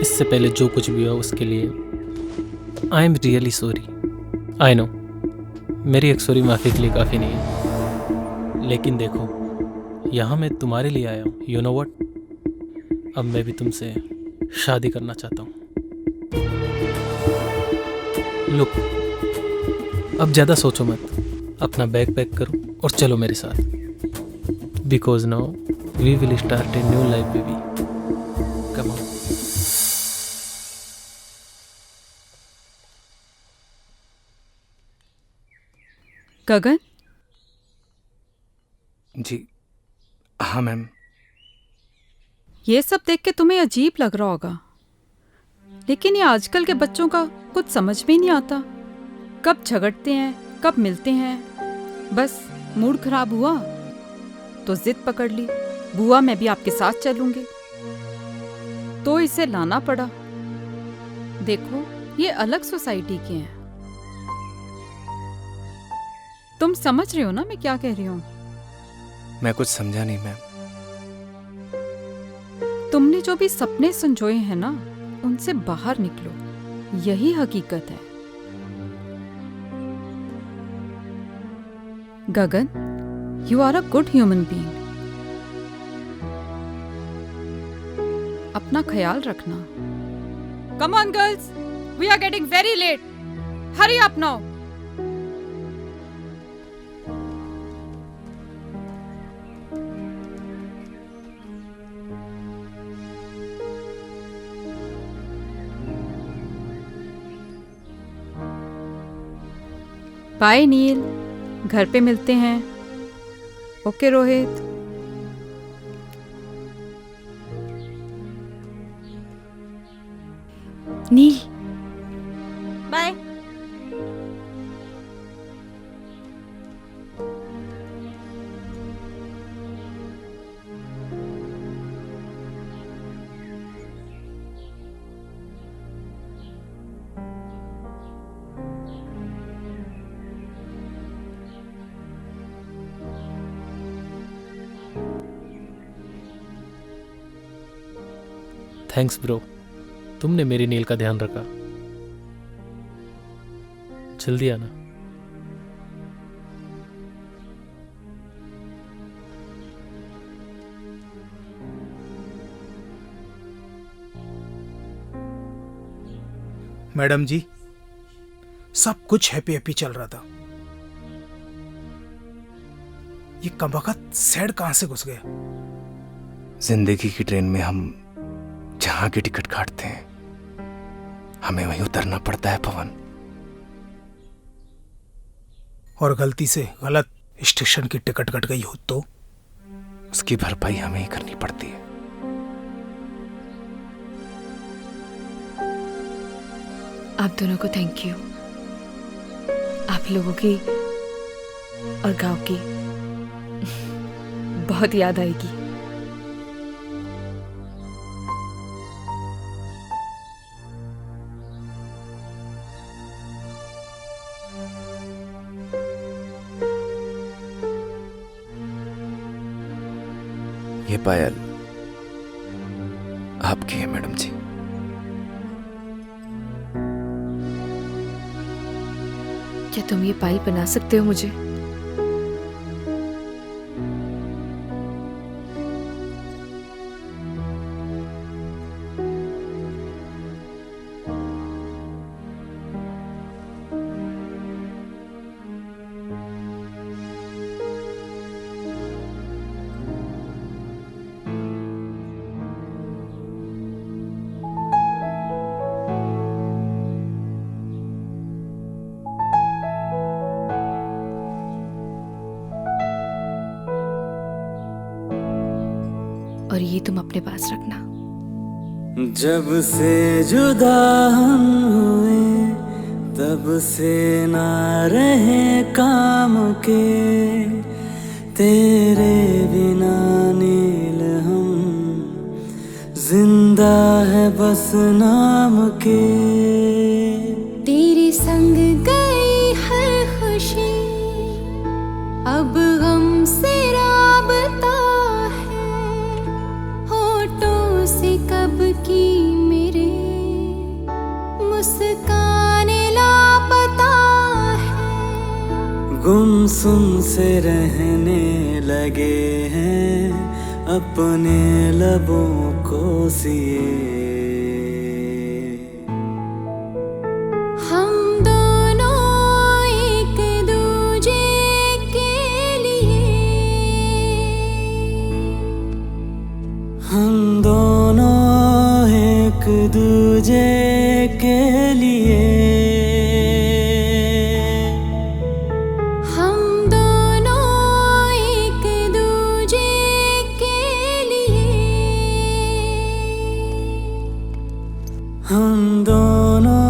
इससे पहले जो कुछ भी हुआ उसके लिए आई am really sorry. I know मेरी एक सॉरी माफ़ी के लिए काफ़ी नहीं है, लेकिन देखो यहाँ मैं तुम्हारे लिए आया हूँ। यू नो व्हाट, अब मैं भी तुमसे शादी करना चाहता हूँ। लुक, अब ज़्यादा सोचो मत, अपना बैग पैक करो और चलो मेरे साथ, because now we will start a new life baby. Come on. Gagan? जी हाँ मैम। ये सब देख के तुम्हें अजीब लग रहा होगा, लेकिन ये आजकल के बच्चों का कुछ समझ में नहीं आता। कब झगड़ते हैं, कब मिलते हैं। बस मूड खराब हुआ तो जिद पकड़ ली, बुआ मैं भी आपके साथ चलूंगी, तो इसे लाना पड़ा। देखो ये अलग सोसाइटी के हैं। तुम समझ रहे हो ना मैं क्या कह रही हूँ? मैं कुछ समझा नहीं मैम। तुमने जो भी सपने संजोए हैं ना, उनसे बाहर निकलो, यही हकीकत है। Gagan, you are a good human being. अपना ख्याल रखना। Come on girls, we are getting very late. Hurry up now. Bye Neel, घर पे मिलते हैं। Okay Rohit. Neel bye. Thanks bro, तुमने मेरी नील का ध्यान रखा। जल्दी आना। मैडम जी, सब कुछ हैप्पी हैप्पी चल रहा था, ये कमबख्त सैड कहां से घुस गया? जिंदगी की ट्रेन में हम जहां की टिकट काटते हैं, हमें वहीं उतरना पड़ता है पवन। और गलती से गलत स्टेशन की टिकट कट गई हो तो उसकी भरपाई हमें ही करनी पड़ती है। आप दोनों को थैंक यू। आप लोगों की और गांव की बहुत याद आएगी। ये पायल आपकी है मैडम जी। क्या तुम ये पायल बना सकते हो मुझे? और ये तुम अपने पास रखना। जब से जुदा हम हुए तब से ना रहे काम के, तेरे बिना नील हम जिंदा है बस नाम के। तेरे संग गई हर खुशी, अब गम से राबता है, होठों से कब की मेरे मासूम से रहने लगे हैं अपने लबों को सिए। हम दोनों एक दूजे के लिए, हम दोनों एक दूजे के लिए, हम दोनों एक दूजे के लिए, हम दोनों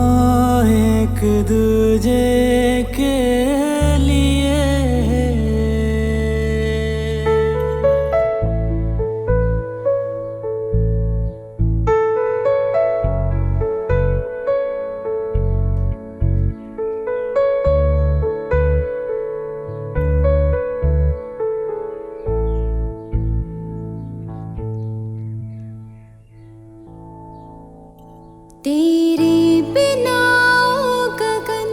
एक दूजे के लिए। तेरे बिना ओ गगन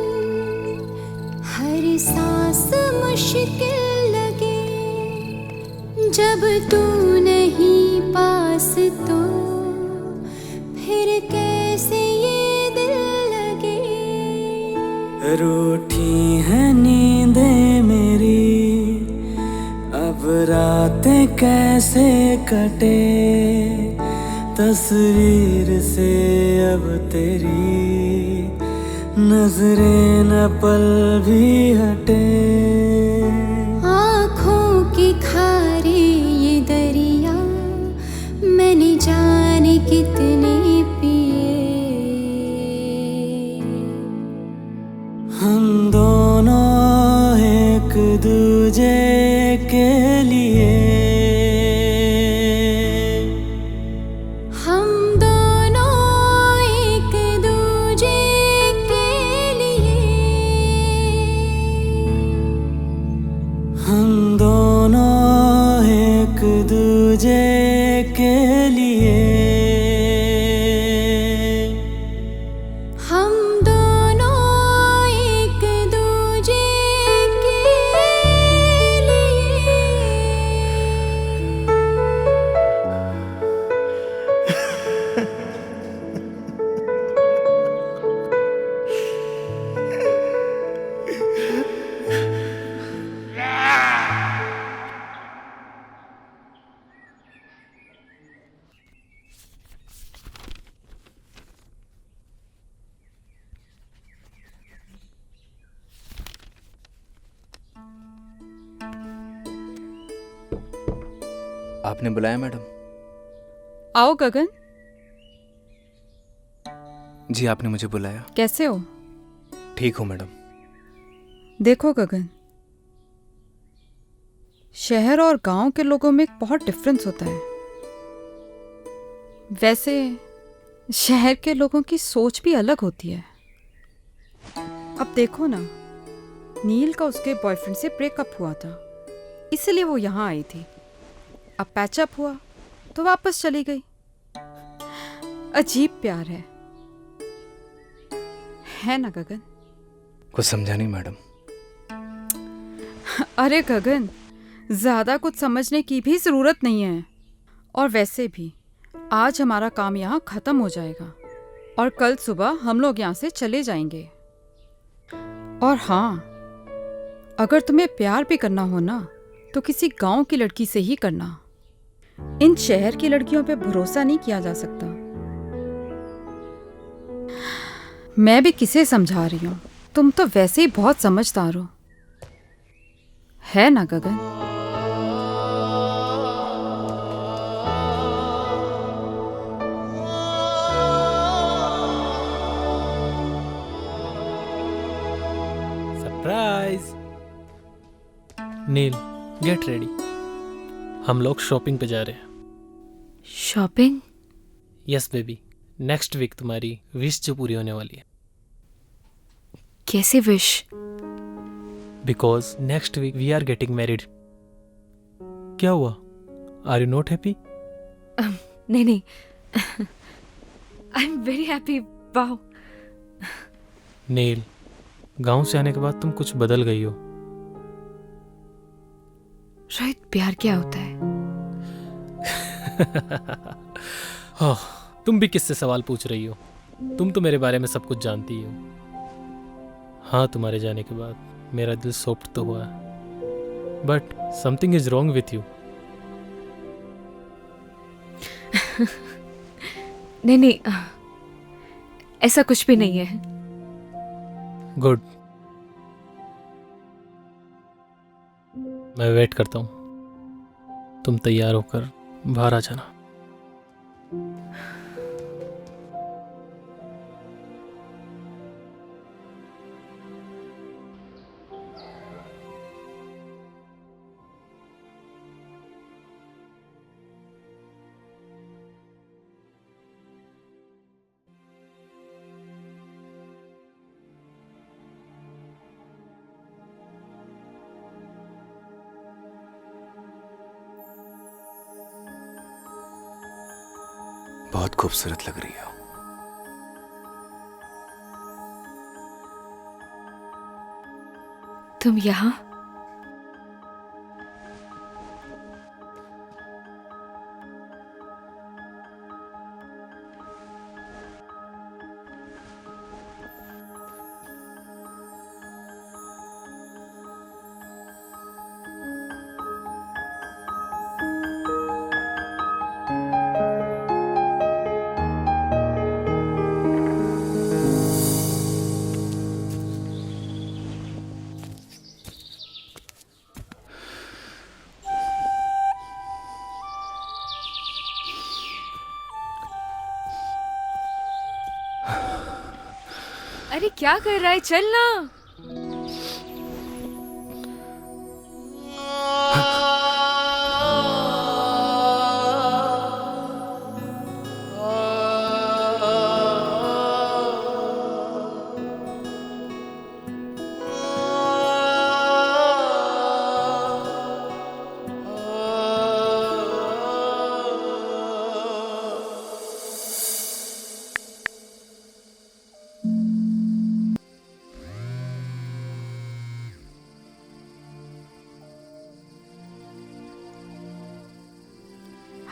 हर सांस मुश्किल लगे, जब तू नहीं पास तो फिर कैसे ये दिल लगे। रूठी है नींदें मेरी, अब रातें कैसे कटे, तस्वीर से अब तेरी नजरें न पल भी हटे। आँखों के खारे ये दरिया मैंने जाने कितने पिए। हम दोनों एक दूजे के लिए, हम दोनों एक दूजे के लिए, हम दोनों एक दूजे के लिए, हम दोनों एक दूजे के लिए। आपने बुलाया मैडम? आओ गगन। जी आपने मुझे बुलाया। कैसे हो? ठीक हूँ मैडम। देखो गगन, शहर और गांव के लोगों में एक बहुत डिफरेंस होता है। वैसे शहर के लोगों की सोच भी अलग होती है। अब देखो ना, नील का उसके बॉयफ्रेंड से ब्रेकअप हुआ था, इसलिए वो यहाँ आई थी। अब पैचअप हुआ तो वापस चली गई। अजीब प्यार है ना गगन? कुछ समझा नहीं मैडम। अरे गगन, ज्यादा कुछ समझने की भी जरूरत नहीं है। और वैसे भी आज हमारा काम यहाँ खत्म हो जाएगा और कल सुबह हम लोग यहाँ से चले जाएंगे। और हाँ, अगर तुम्हें प्यार भी करना हो ना तो किसी गांव की लड़की से ही करना। इन शहर की लड़कियों पे भरोसा नहीं किया जा सकता। मैं भी किसे समझा रही हूँ, तुम तो वैसे ही बहुत समझदार हो, है ना Gagan? Surprise. Neel, get ready, हम लोग शॉपिंग पे जा रहे हैं। Shopping? Yes baby, next week तुम्हारी विश जो पूरी होने वाली है। कैसे wish? Because next week we are getting married. क्या हुआ? Are you not happy? नहीं नहीं, I am very happy. Wow. Neel, गांव से आने के बाद तुम कुछ बदल गई हो। रोहित, प्यार क्या होता है? ओह, तुम भी किससे सवाल पूछ रही हो? तुम तो मेरे बारे में सब कुछ जानती हो। हाँ, तुम्हारे जाने के बाद मेरा दिल सॉफ्ट तो हुआ, but something is wrong with you. नहीं नहीं, ऐसा कुछ भी नहीं है। गुड, मैं वेट करता हूँ। तुम तैयार होकर बाहर आ जाना। बहुत खूबसूरत लग रही हो। तुम यहाँ? अरे क्या कर रहा है? चल ना।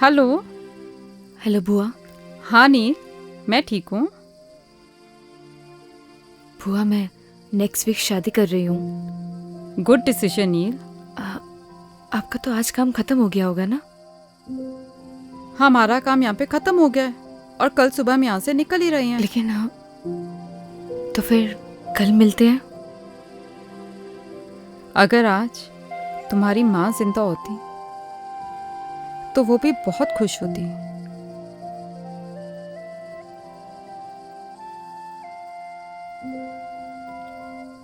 हेलो। हेलो बुआ। हाँ नील, मैं ठीक हूँ। बुआ, मैं नेक्स्ट वीक शादी कर रही हूँ। गुड डिसीजन नील। आपका तो आज काम खत्म हो गया होगा ना? हमारा काम यहाँ पे खत्म हो गया है और कल सुबह हम यहाँ से निकल ही रहे हैं। लेकिन तो फिर कल मिलते हैं। अगर आज तुम्हारी माँ जिंदा होती तो वो भी बहुत खुश होती।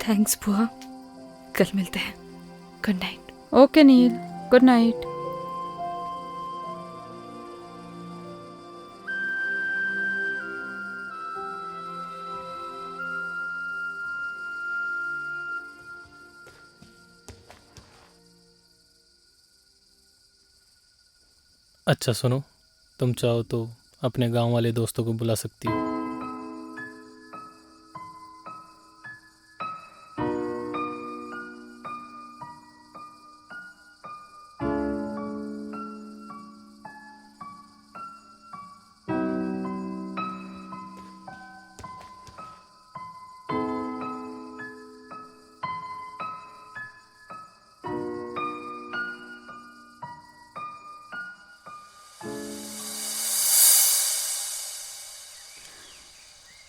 थैंक्स बुआ, कल मिलते हैं। Good night. ओके नील, गुड नाइट। अच्छा सुनो, तुम चाहो तो अपने गांव वाले दोस्तों को बुला सकती हो।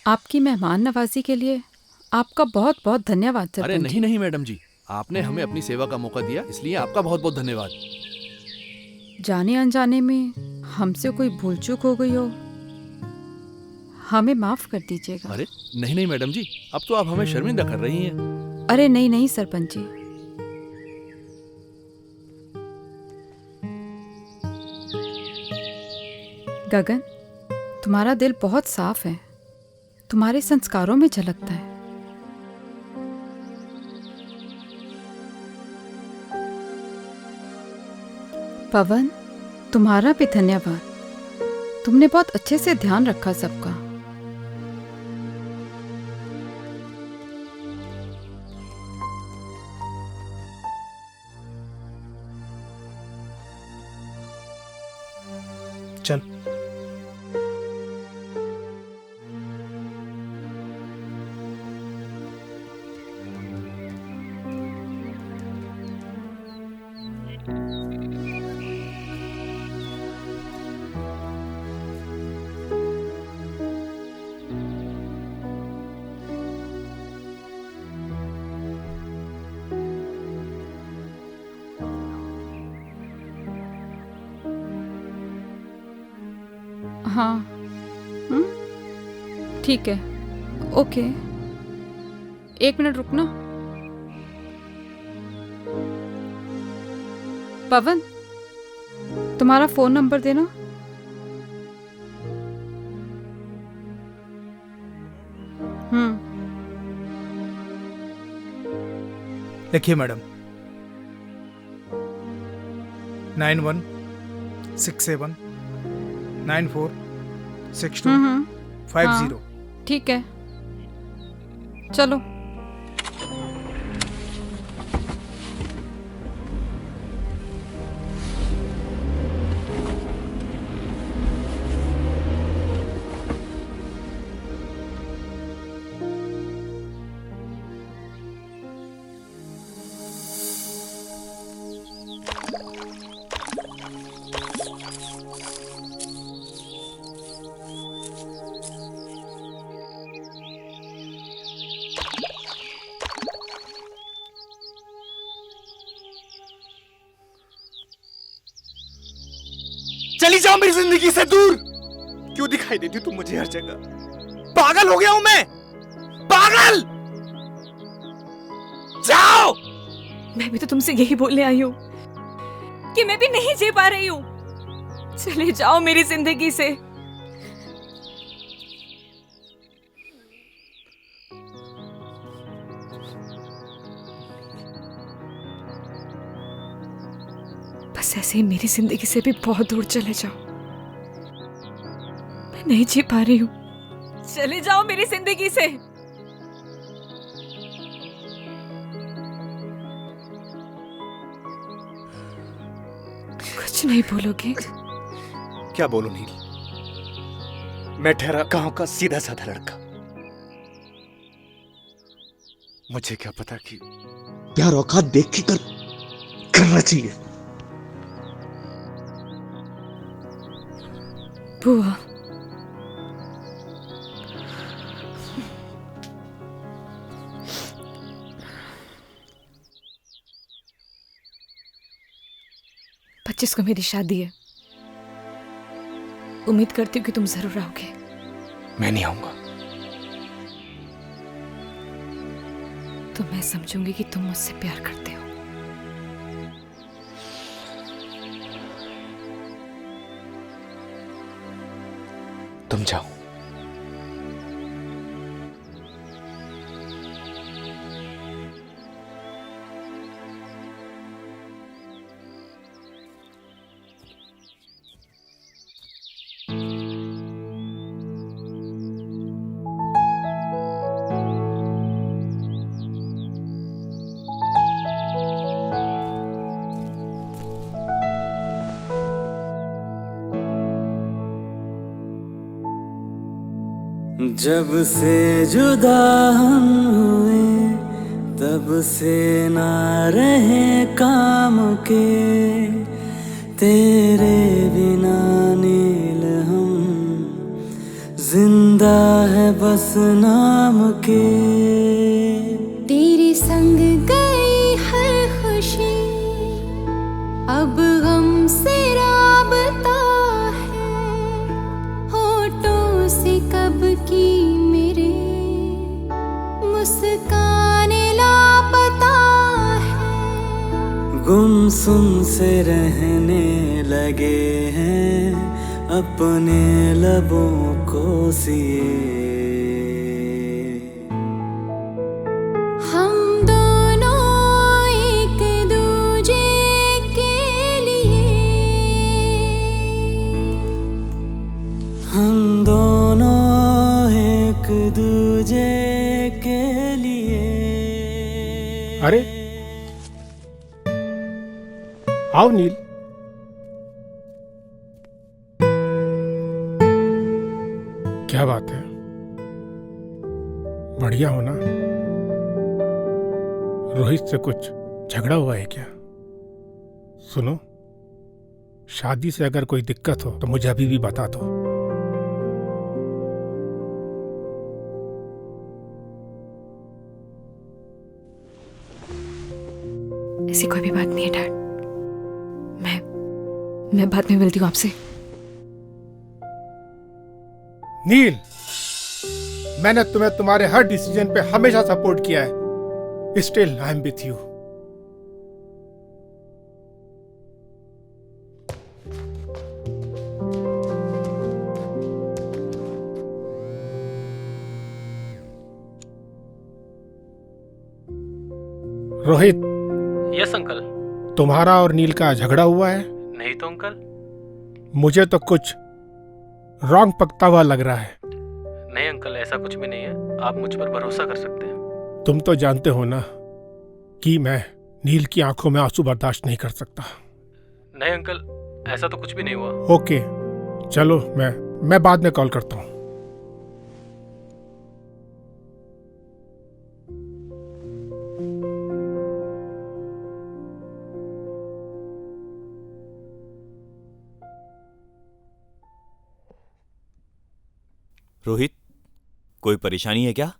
आपकी मेहमान नवाजी के लिए आपका बहुत बहुत धन्यवाद सरपंच। अरे नहीं नहीं मैडम जी, आपने हमें अपनी सेवा का मौका दिया, इसलिए आपका बहुत बहुत धन्यवाद। जाने अनजाने में हमसे कोई भूल चूक हो गई हो, हमें माफ कर दीजिएगा। अरे नहीं नहीं मैडम जी, अब तो आप हमें शर्मिंदा कर रही हैं। अरे नहीं नहीं सरपंच जी, गगन, तुम्हारा दिल बहुत साफ है, तुम्हारे संस्कारों में झलकता है। पवन, तुम्हारा भी धन्यवाद, तुमने बहुत अच्छे से ध्यान रखा सबका। हाँ ठीक है, ओके। 1 मिनट रुकना। पवन, तुम्हारा फोन नंबर देना। लिखिए मैडम, 9167946250। ठीक है, चलो। चली जाओ मेरी जिंदगी से दूर। क्यों दिखाई देती तुम मुझे हर जगह? पागल हो गया हूं मैं, पागल। जाओ। मैं भी तो तुमसे यही बोलने आई हूँ कि मैं भी नहीं जी पा रही हूँ। चले जाओ मेरी जिंदगी से। बस ऐसे ही मेरी जिंदगी से भी बहुत दूर चले जाओ। मैं नहीं जी पा रही हूँ। चले जाओ मेरी जिंदगी से। कुछ नहीं बोलोगे? क्या बोलूं नील? मैं ठहरा गांव का सीधा साधा लड़का। मुझे क्या पता कि प्यार औकात देख के करना चाहिए। बुआ, पच्चीस को मेरी शादी है। उम्मीद करती हूँ कि तुम जरूर आओगे। मैं नहीं आऊंगा। तो मैं समझूंगी कि तुम मुझसे प्यार करते हो। तुम जाओ। जब से जुदा हम हुए तब से ना रहे काम के, तेरे बिना नील हम जिंदा है बस नाम के। तेरे संग गई हर खुशी अब गम से राबता है, होठों से कब की मेरे मुस्कान लापता है। गुमसुम से रहने लगे हैं अपने लबों को सिए। हम दोनों एक दूजे के लिए, हम दोनों एक दूजे के लिए। अरे आओ नील। क्या बात है, बढ़िया हो ना? रोहित से कुछ झगड़ा हुआ है क्या? सुनो, शादी से अगर कोई दिक्कत हो तो मुझे अभी भी बता दो। ऐसी कोई भी बात नहीं है डैड। मैं बाद में मिलती हूँ आपसे। नील, मैंने तुम्हें तुम्हारे हर डिसीजन पे हमेशा सपोर्ट किया है। Still I am with you. Rohit. Yes uncle. तुम्हारा और नील का झगड़ा हुआ है? नहीं तो अंकल। मुझे तो कुछ रॉन्ग पकता हुआ लग रहा है। नहीं अंकल, ऐसा कुछ भी नहीं है, आप मुझ पर भरोसा कर सकते हैं। तुम तो जानते हो ना कि मैं नील की आंखों में आंसू बर्दाश्त नहीं कर सकता। नहीं अंकल, ऐसा तो कुछ भी नहीं हुआ। ओके, चलो मैं बाद में कॉल करता हूँ। रोहित, कोई परेशानी है क्या?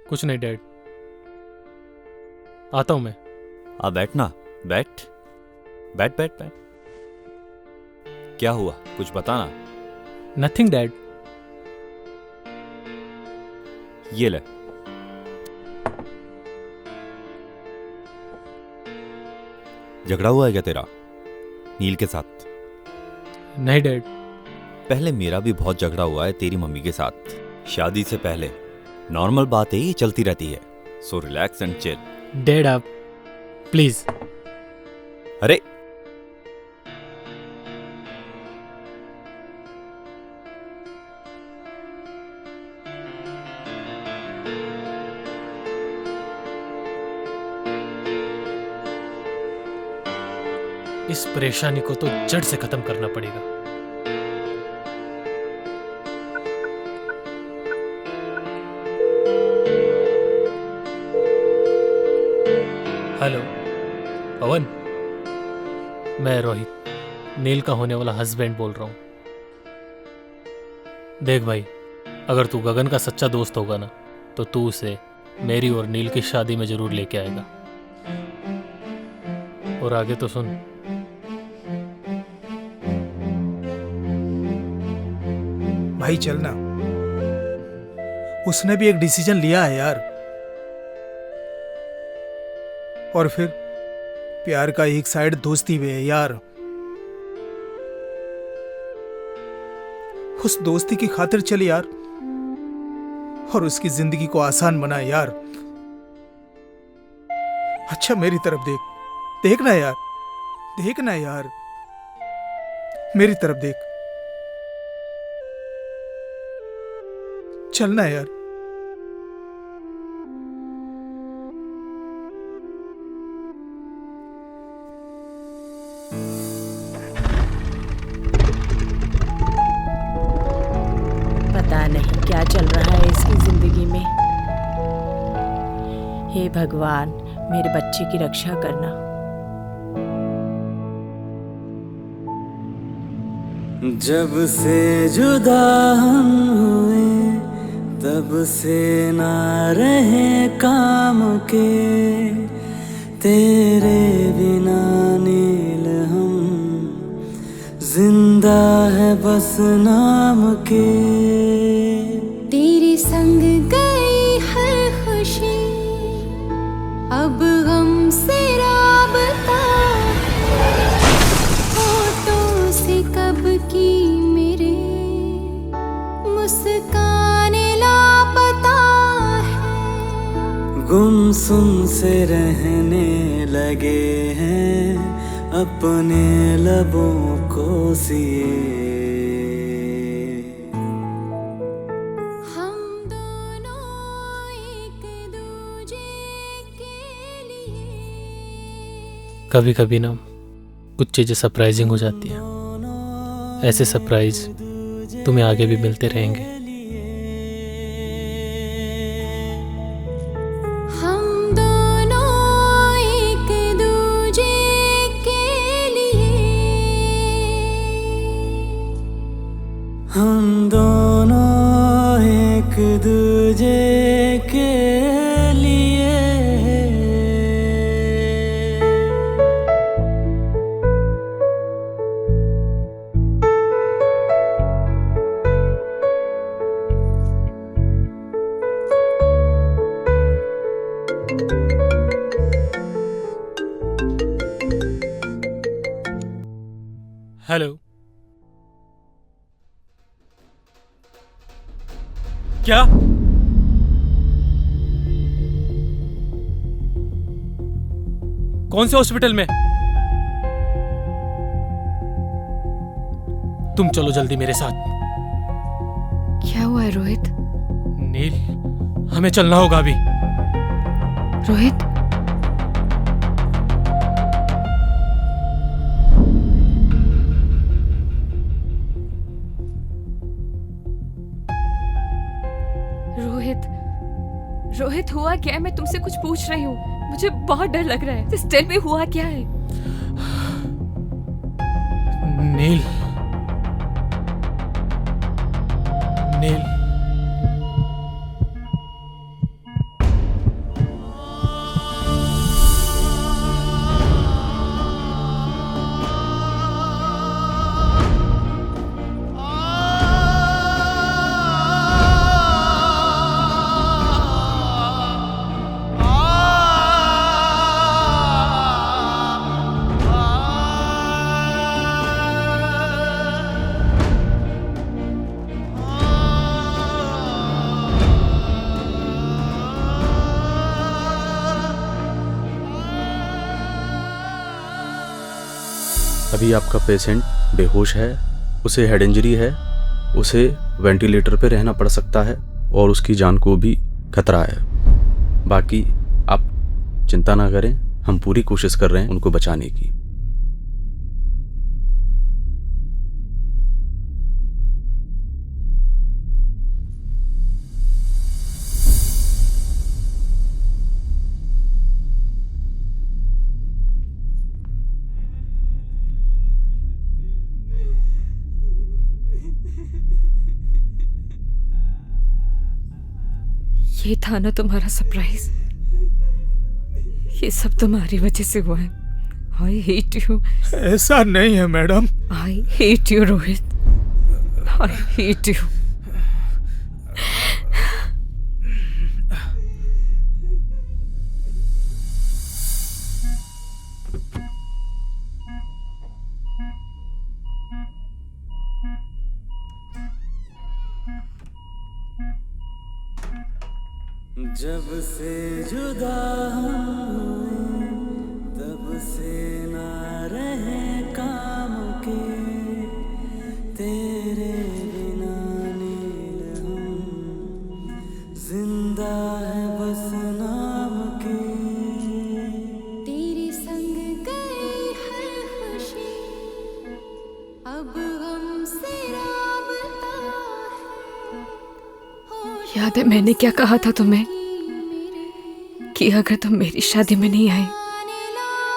कुछ नहीं डैड, आता हूं मैं। आ बैठना, बैठ बैठ बैठ बैठ। क्या हुआ, कुछ बताना। Nothing dad. ये ले। झगड़ा हुआ है क्या तेरा नील के साथ? नहीं डैड। पहले मेरा भी बहुत झगड़ा हुआ है तेरी मम्मी के साथ, शादी से पहले। नॉर्मल बात है, ये चलती रहती है। So relax and chill. Dad आप प्लीज। अरे इस परेशानी को तो जड़ से खत्म करना पड़ेगा। हेलो पवन, मैं रोहित, नील का होने वाला हस्बैंड बोल रहा हूं। देख भाई, अगर तू गगन का सच्चा दोस्त होगा ना, तो तू उसे मेरी और नील की शादी में जरूर लेके आएगा। और आगे तो सुन। भाई चलना, उसने भी एक डिसीजन लिया है यार। और फिर प्यार का एक साइड दोस्ती भी है यार। उस दोस्ती की खातिर चल यार, और उसकी जिंदगी को आसान बना यार। अच्छा मेरी तरफ देख, देखना यार, देखना यार, मेरी तरफ देख, चलना यार। पता नहीं क्या चल रहा है इसकी जिंदगी में। हे भगवान, मेरे बच्चे की रक्षा करना। जब से जुदा हम हुए, तब से ना रहे काम के, तेरे बिना नील हम जिंदा है बस नाम के। तेरे संग गई हर खुशी, अब गम से राबता, होठों से कब की मेरे मुस्कान लापता है। गुमसुम से रहने लगे हैं अपने लबों को सिए। कभी कभी ना कुछ चीजें सरप्राइजिंग हो जाती हैं। ऐसे सरप्राइज तुम्हें आगे भी मिलते रहेंगे। हम दोनों एक दूजे के लिए, हम दोनों एक दूजे के लिए। क्या? कौन से हॉस्पिटल में? तुम चलो जल्दी मेरे साथ। क्या हुआ है रोहित? नील, हमें चलना होगा अभी। रोहित, रोहित, रोहित हुआ क्या है? मैं तुमसे कुछ पूछ रही हूँ, मुझे बहुत डर लग रहा है। Just tell me, हुआ क्या है? नील, नील, अभी आपका पेशेंट बेहोश है, उसे हेड इंजरी है, उसे वेंटिलेटर पे रहना पड़ सकता है और उसकी जान को भी खतरा है। बाकी आप चिंता ना करें, हम पूरी कोशिश कर रहे हैं उनको बचाने की। ये था ना तुम्हारा सरप्राइज? ये सब तुम्हारी वजह से हुआ है। I hate you. ऐसा नहीं है madam. I hate you Rohit, I hate you. जब से जुदा हुए तब से ना रहे काम के, तेरे बिना नील हम जिंदा है बस नाम के। तेरे संग गई हर खुशी अब हमसे राबता है। याद है मैंने क्या कहा था तुम्हें कि अगर तुम मेरी शादी में नहीं आए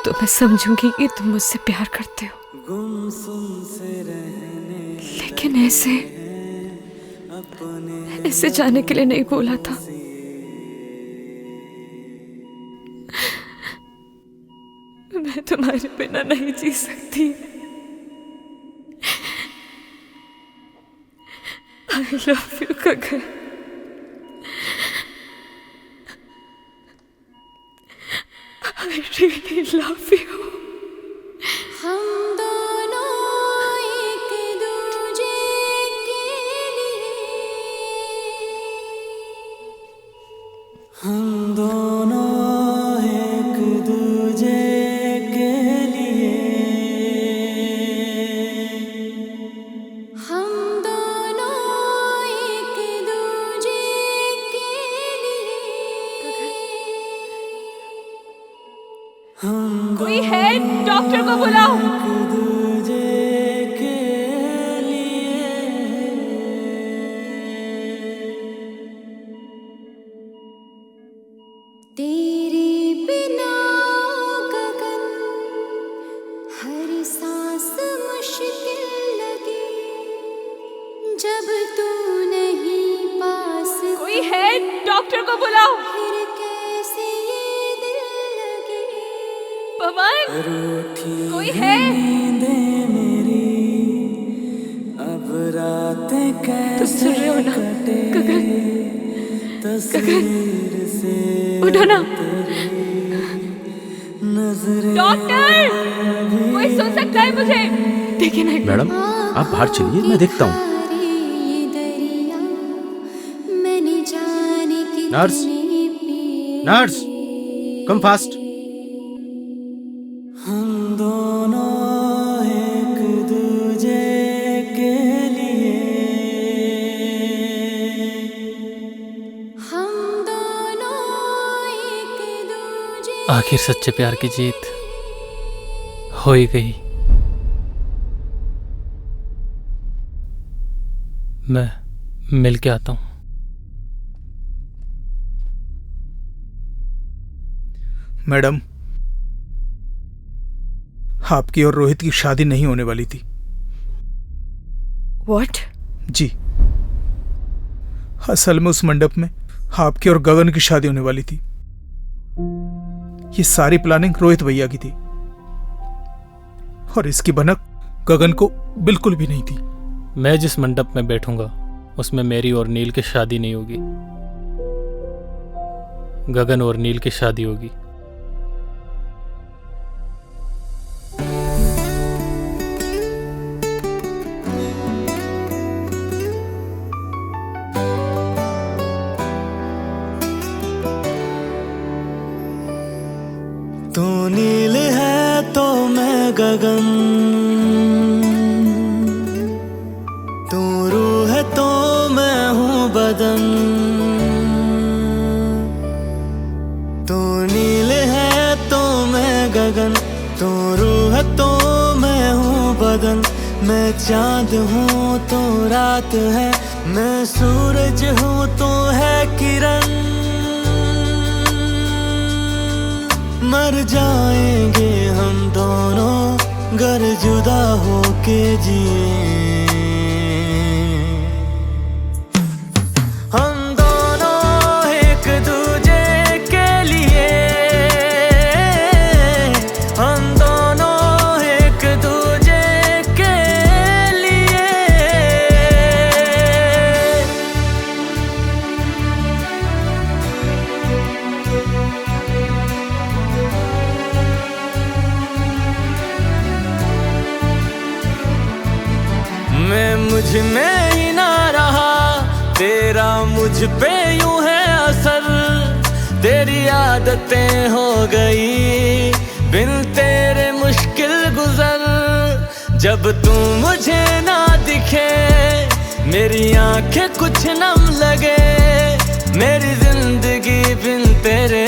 तो मैं समझूंगी कि तुम मुझसे प्यार करते हो। गुमसुम से रहने लेकिन ऐसे जाने के लिए नहीं बोला था। मैं तुम्हारे बिना नहीं जी सकती। I love you Gagan. I really love you। हम दोनों एक दूजे के लिए, हम दोनों एक दूजे के लिए, हम दोनों एक दूजे के लिए। कोई है? डॉक्टर को बुलाओ। तेरे बिना गगन हर सांस मुश्किल लगी, जब तू नहीं पास। कोई है? डॉक्टर को बुलाओ। फिर कैसे ये दिल लगे। पवन, कोई है? अब रातें कैसे सुन रहे हो ना? गगन, तस्वीर से उठो ना। नजरें डॉक्टर, कोई सुन सकता है मुझे? देखिए ना। मैडम आप बाहर चलिए, मैं देखता हूँ। ये दरिया मैंने नर्स, नर्स, कम फास्ट। हम दोनों एक दूजे के लिए, हम दोनों एक दूजे। आखिर सच्चे प्यार की जीत हो ही गई। मैं मिल के आता हूं। मैडम, आपकी और रोहित की शादी नहीं होने वाली थी। व्हाट? जी, असल में उस मंडप में आपकी और गगन की शादी होने वाली थी। ये सारी प्लानिंग रोहित भैया की थी और इसकी भनक गगन को बिल्कुल भी नहीं थी। मैं जिस मंडप में बैठूंगा उसमें मेरी और नील की शादी नहीं होगी, गगन और नील की शादी होगी। तू नील है तो मैं गगन, तू रूह है तो मैं हूँ बदन। तू नील है तो मैं गगन, तू रूह है तो मैं हूँ बदन। मैं चांद हूँ तो रात है, मैं सूरज हूँ तो है किरण। मर जाएंगे हम दोनों गर जुदा होके जिए। हम दोनों एक दूजे के लिए, हम दोनों एक दूजे के लिए। मैं मुझ में ही ना रहा, तेरा मुझ पे यूं है असर। तेरी आदतें हो गई बिन तेरे मुश्किल गुजर। जब तू मुझे ना दिखे मेरी आंखें कुछ नम लगे। मेरी जिंदगी बिन तेरे